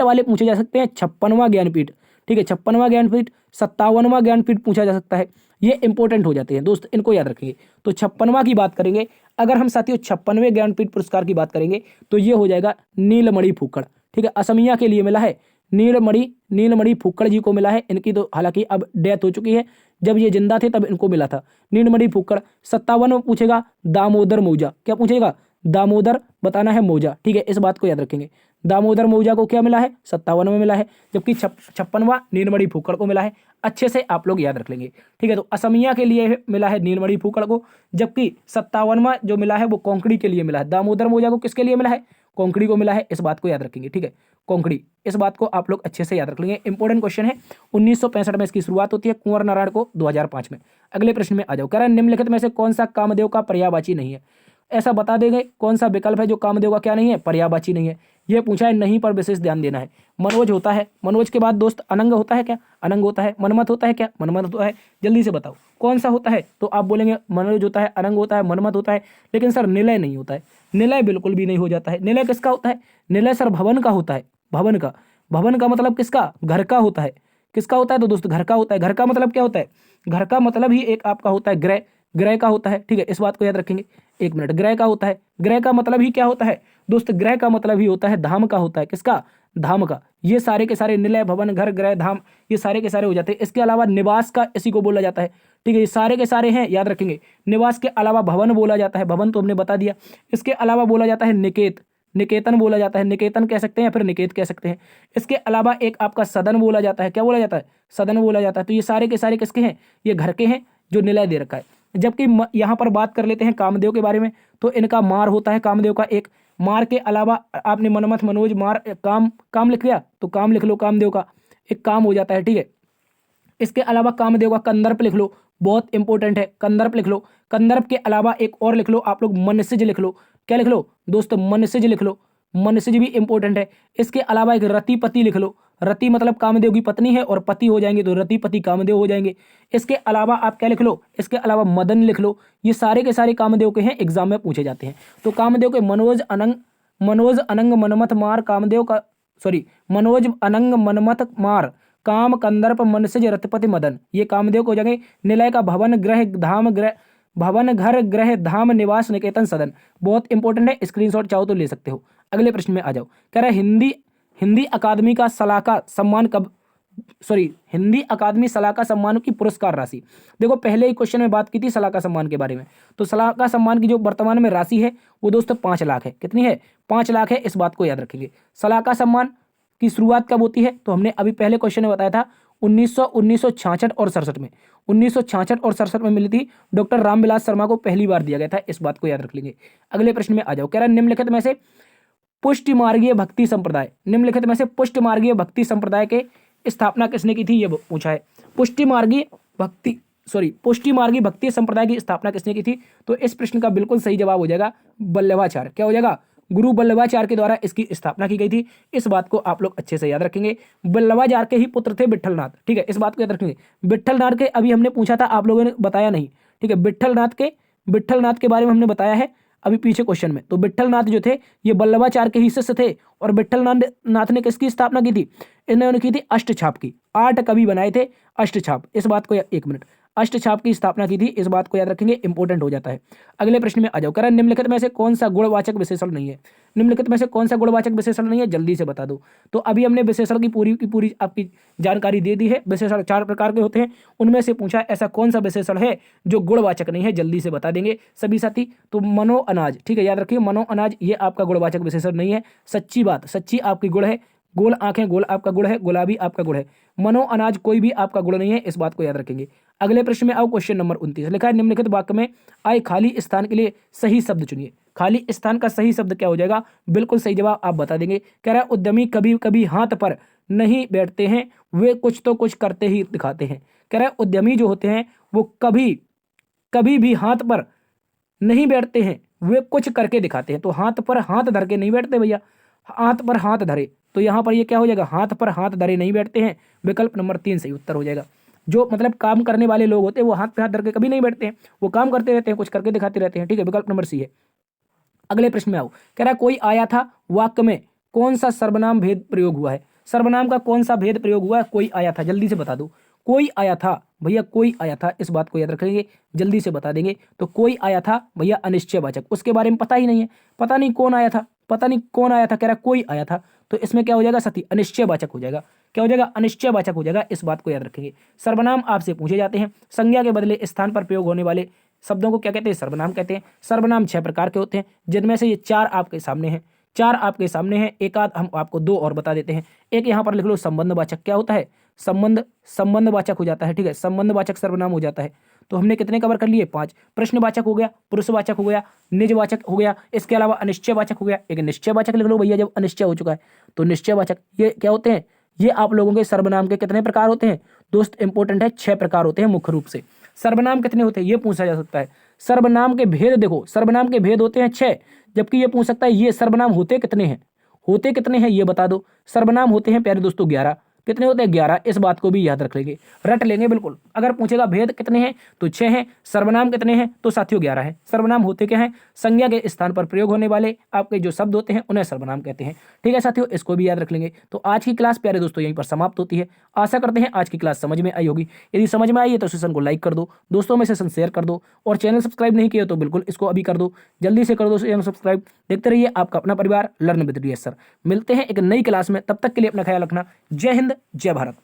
वाले पूछे जा सकते हैं। 56वां ज्ञानपीठ, ठीक है, 56वां ज्ञानपीठ, 57वां ज्ञानपीठ पूछा जा सकता है। ये इंपॉर्टेंट हो जाते हैं दोस्त, इनको याद रखेंगे। तो 56वां की बात करेंगे, अगर हम साथियों 56वें ज्ञानपीठ पुरस्कार की बात करेंगे तो ये हो जाएगा नीलमणि फुक्कड़, ठीक है, असमिया के लिए मिला है। नीलमणि फुक्कड़ जी को मिला है। इनकी तो हालांकि अब डेथ हो चुकी है, जब ये जिंदा थे तब इनको मिला था नीलमणि फुक्कड़। 57 में पूछेगा दामोदर मौजा, क्या पूछेगा? दामोदर बताना है मौजा, ठीक है, इस बात को याद रखेंगे। दामोदर मौजा को क्या मिला है? 57 में मिला है, जबकि 56वां नीलमणि फुक्कड़ को मिला है। अच्छे से आप लोग याद रख लेंगे, ठीक है। तो असमिया के लिए मिला है नीलमणि फुक्कड़ को, जबकि 57वां जो मिला है वो कोंकणी के लिए मिला है। दामोदर मौजा को किसके लिए मिला है? कोंकणी को मिला है, इस बात को याद रखेंगे, ठीक है, कोंकणी, इस बात को आप लोग अच्छे से याद रख लेंगे। इंपॉर्टेंट क्वेश्चन है, 1965 में इसकी शुरुआत होती है, कुंवर नारायण को 2005 में। अगले प्रश्न में आ जाओ। कह रहा है निम्नलिखित में से कौन सा कामदेव का पर्यायवाची नहीं है? ऐसा बता देंगे कौन सा विकल्प है जो कामदेव का क्या नहीं है? पर्यायवाची नहीं है। ये पूछा है, नहीं पर विशेष ध्यान देना है। मनोज होता है, मनोज के बाद दोस्त अनंग होता है क्या? अनंग होता है। मनमत होता है क्या? मनमत होता है। जल्दी से बताओ कौन सा होता है? तो आप बोलेंगे मनोज होता है, अनंग होता है, मनमत होता है, लेकिन सर निलय नहीं होता है। निलय बिल्कुल भी नहीं हो जाता है। निलय किसका होता है? निलय सर भवन का होता है, भवन का। भवन का मतलब किसका? घर का होता है। किसका होता है? तो दोस्त घर का होता है। घर का मतलब क्या होता है? घर का मतलब ही एक आपका होता है ग्रह, ग्रह का होता है, ठीक है, इस बात को याद रखेंगे। एक मिनट, ग्रह का होता है। ग्रह का मतलब ही क्या होता है दोस्त? ग्रह का मतलब ही होता है धाम का होता है। किसका? धाम का। ये सारे के सारे निलय, भवन, घर, ग्रह, धाम, ये सारे के सारे हो जाते हैं। इसके अलावा निवास का इसी को बोला जाता है, ठीक है, ये सारे के सारे हैं, याद रखेंगे। निवास के अलावा भवन बोला जाता है, भवन तो हमने बता दिया। इसके अलावा बोला जाता है निकेत, निकेतन बोला जाता है, निकेतन कह सकते हैं या फिर निकेत कह सकते हैं। इसके अलावा एक आपका सदन बोला जाता है। क्या बोला जाता है? सदन बोला जाता है। तो ये सारे के सारे किसके हैं? ये घर के हैं जो निलय दे रखा है। जबकि यहाँ पर बात कर लेते हैं कामदेव के बारे में, तो इनका मार होता है कामदेव का एक। मार के अलावा आपने मनमथ, मनोज, मार, काम लिख लिया तो काम लिख लो, कामदेव का एक काम हो जाता है, ठीक है। इसके अलावा कामदेव का कंदर्प लिख लो, बहुत इंपॉर्टेंट है, कंदर्प लिख लो। कंदर्प के अलावा एक और लिख लो आप लोग, मनसिज लिख लो। क्या लिख लो दोस्तों? मनसिज लिख लो, मनसिज भी इंपॉर्टेंट है। इसके अलावा एक रतिपति लिख लो। रति मतलब कामदेव की पत्नी है और पति हो जाएंगे तो रतिपति कामदेव हो जाएंगे। इसके अलावा आप क्या लिख लो? इसके अलावा मदन लिख लो। ये सारे के सारे कामदेव के हैं, एग्जाम में पूछे जाते हैं। तो कामदेव के मनोज, अनंग, मनमथ, मार, कामदेव का, सॉरी, मनोज, अनंग, मनमथ, मार, काम, कंदर्प, मनसज, रथपति, मदन, ये कामदेव को हो जाएंगे। निलय का भवन, ग्रह, धाम, ग्रह, भवन, घर, ग्रह, धाम, निवास, निकेतन, सदन। बहुत इंपॉर्टेंट है, स्क्रीनशॉट चाहो तो ले सकते हो। अगले प्रश्न में आ जाओ। कह रहा है हिंदी अकादमी का सलाहकार सम्मान कब, हिंदी अकादमी सलाहकार सम्मान की पुरस्कार राशि। देखो पहले ही क्वेश्चन में बात की थी सलाहकार सम्मान के बारे में, तो सलाहकार सम्मान की जो वर्तमान में राशि है वो दोस्तों 5 लाख है। कितनी है? 5 लाख है, इस बात को याद रखेंगे। सलाहकार सम्मान की शुरुआत कब होती है? तो हमने अभी पहले क्वेश्चन में बताया था 1966 और 67 में। 1966 और 67 में मिली थी, डॉक्टर रामविलास शर्मा को पहली बार दिया गया था, इस बात को याद रख लेंगे। अगले प्रश्न में आ जाओ। कह रहा है निम्नलिखित में से पुष्टि मार्गीय भक्ति संप्रदाय, निम्नलिखित में से पुष्टि मार्गीय भक्ति संप्रदाय के स्थापना किसने की थी, ये पूछा है। पुष्टि मार्गीय भक्ति संप्रदाय की स्थापना किसने की थी? तो इस प्रश्न का बिल्कुल सही जवाब हो जाएगा वल्लभाचार्य। क्या हो जाएगा? गुरु वल्लभाचार्य के द्वारा इसकी स्थापना की गई थी। इस बात को आप लोग अच्छे से याद रखेंगे। वल्लभाचार्य के ही पुत्र थे विट्ठलनाथ, ठीक है, इस बात को याद रखेंगे। विट्ठलनाथ के अभी हमने पूछा था, आप लोगों ने बताया नहीं, ठीक है। विट्ठलनाथ के बारे में हमने बताया है अभी पीछे क्वेश्चन में। तो विट्ठलनाथ जो थे ये वल्लभाचार्य के ही शिष्य थे। और विट्ठलनाथ ने किसकी स्थापना की थी? इन्होंने की थी अष्टछाप की। 8 कवि बनाए थे अष्टछाप, इस बात को 1 मिनट, अष्टछाप की स्थापना की थी, इस बात को याद रखेंगे, इंपॉर्टेंट हो जाता है। अगले प्रश्न में आ जाओ। कह रहा है निम्नलिखित में से कौन सा गुणवाचक विशेषण नहीं है? निम्नलिखित में से कौन सा गुणवाचक विशेषण नहीं है, जल्दी से बता दो। तो अभी हमने विशेषण की पूरी आपकी जानकारी दे दी है। विशेषण 4 प्रकार के होते हैं, उनमें से पूछा ऐसा कौन सा विशेषण है जो गुणवाचक नहीं है, जल्दी से बता देंगे सभी साथी। तो मनो अनाज, ठीक है, याद रखिए मनो अनाज ये आपका गुणवाचक विशेषण नहीं है। सच्ची बात, सच्ची आपकी गुण है। गोल आंखें, गोल आपका गुण है। गुलाबी आपका गुण है। मनो अनाज कोई भी आपका गुण नहीं है, इस बात को याद रखेंगे। अगले प्रश्न में आओ। क्वेश्चन नंबर 29 लिखा है निम्नलिखित वाक्य में आए खाली स्थान के लिए सही शब्द चुनिए। खाली स्थान का सही शब्द क्या हो जाएगा? बिल्कुल सही जवाब आप बता देंगे। कह रहा है उद्यमी कभी कभी हाथ पर नहीं बैठते हैं, वे कुछ तो कुछ करते ही दिखाते हैं। कह रहा है उद्यमी जो होते हैं वो कभी भी हाथ पर नहीं बैठते हैं, वे कुछ करके दिखाते हैं। तो हाथ पर हाथ धर के नहीं बैठते भैया, हाथ पर हाथ धरे, तो यहाँ पर ये क्या हो जाएगा? हाथ पर हाथ धरे नहीं बैठते हैं। विकल्प नंबर 3 सही उत्तर हो जाएगा। जो मतलब काम करने वाले लोग होते हैं वो हाथ पे हाथ धर के कभी नहीं बैठते हैं, वो काम करते रहते हैं, कुछ करके दिखाते रहते हैं, ठीक है, विकल्प नंबर सी है। अगले प्रश्न में आओ। कह रहा है कोई आया था वाक्य में कौन सा सर्वनाम भेद प्रयोग हुआ है? सर्वनाम का कौन सा भेद प्रयोग हुआ है? कोई आया था, जल्दी से बता दो। कोई आया था भैया, कोई आया था, इस बात को याद रखेंगे, जल्दी से बता देंगे। तो कोई आया था भैया अनिश्चयवाचक, उसके बारे में पता ही नहीं है, पता नहीं कौन आया था, पता नहीं कौन आया था, कह रहा कोई आया था, तो इसमें क्या हो जाएगा साथी? अनिश्चयवाचक हो जाएगा। क्या हो जाएगा? अनिश्चयवाचक हो जाएगा, इस बात को याद रखेंगे। सर्वनाम आपसे पूछे जाते हैं, संज्ञा के बदले स्थान पर प्रयोग होने वाले शब्दों को क्या कहते हैं? सर्वनाम कहते हैं। सर्वनाम 6 प्रकार के होते हैं, जिनमें से ये 4 आपके सामने हैं, 4 आपके सामने हैं। एक आध हम आपको 2 और बता देते हैं। एक यहाँ पर लिख लो संबंधवाचक, क्या होता है? संबंधवाचक हो जाता है, ठीक है, संबंधवाचक सर्वनाम हो जाता है। तो हमने कितने कवर कर लिए? 5। प्रश्नवाचक हो गया, पुरुषवाचक हो गया, निजवाचक हो गया, इसके अलावा अनिश्चयवाचक हो गया। एक निश्चयवाचक लिख लो भैया, जब अनिश्चय हो चुका है तो निश्चयवाचक। ये क्या होते हैं? ये आप लोगों के सर्वनाम के कितने प्रकार होते हैं दोस्त? इंपॉर्टेंट है, 6 प्रकार होते हैं मुख्य रूप से। सर्वनाम कितने होते हैं ये पूछा जा सकता है। सर्वनाम के भेद देखो, सर्वनाम के भेद होते हैं 6, जबकि ये पूछ सकता है ये सर्वनाम होते कितने हैं? होते कितने हैं ये बता दो। सर्वनाम होते हैं प्यारे दोस्तों 11। कितने होते हैं? 11। इस बात को भी याद रख लेंगे, रट लेंगे बिल्कुल। अगर पूछेगा भेद कितने हैं तो 6 हैं, सर्वनाम कितने हैं तो साथियों 11 है। सर्वनाम होते क्या हैं? संज्ञा के स्थान पर प्रयोग होने वाले आपके जो शब्द होते हैं उन्हें सर्वनाम कहते हैं, ठीक है साथियों, इसको भी याद रख लेंगे। तो आज की क्लास प्यारे दोस्तों यहीं पर समाप्त होती है। आशा करते हैं आज की क्लास समझ में आई होगी। यदि समझ में आई है तो सेशन को लाइक कर दो, दोस्तों में सेशन शेयर कर दो, और चैनल सब्सक्राइब नहीं किया तो बिल्कुल इसको अभी कर दो, जल्दी से कर दो चैनल सब्सक्राइब। देखते रहिए आपका अपना परिवार लर्न विद डीएस सर। मिलते हैं एक नई क्लास में, तब तक के लिए अपना ख्याल रखना। जय हिंद, जय भारत।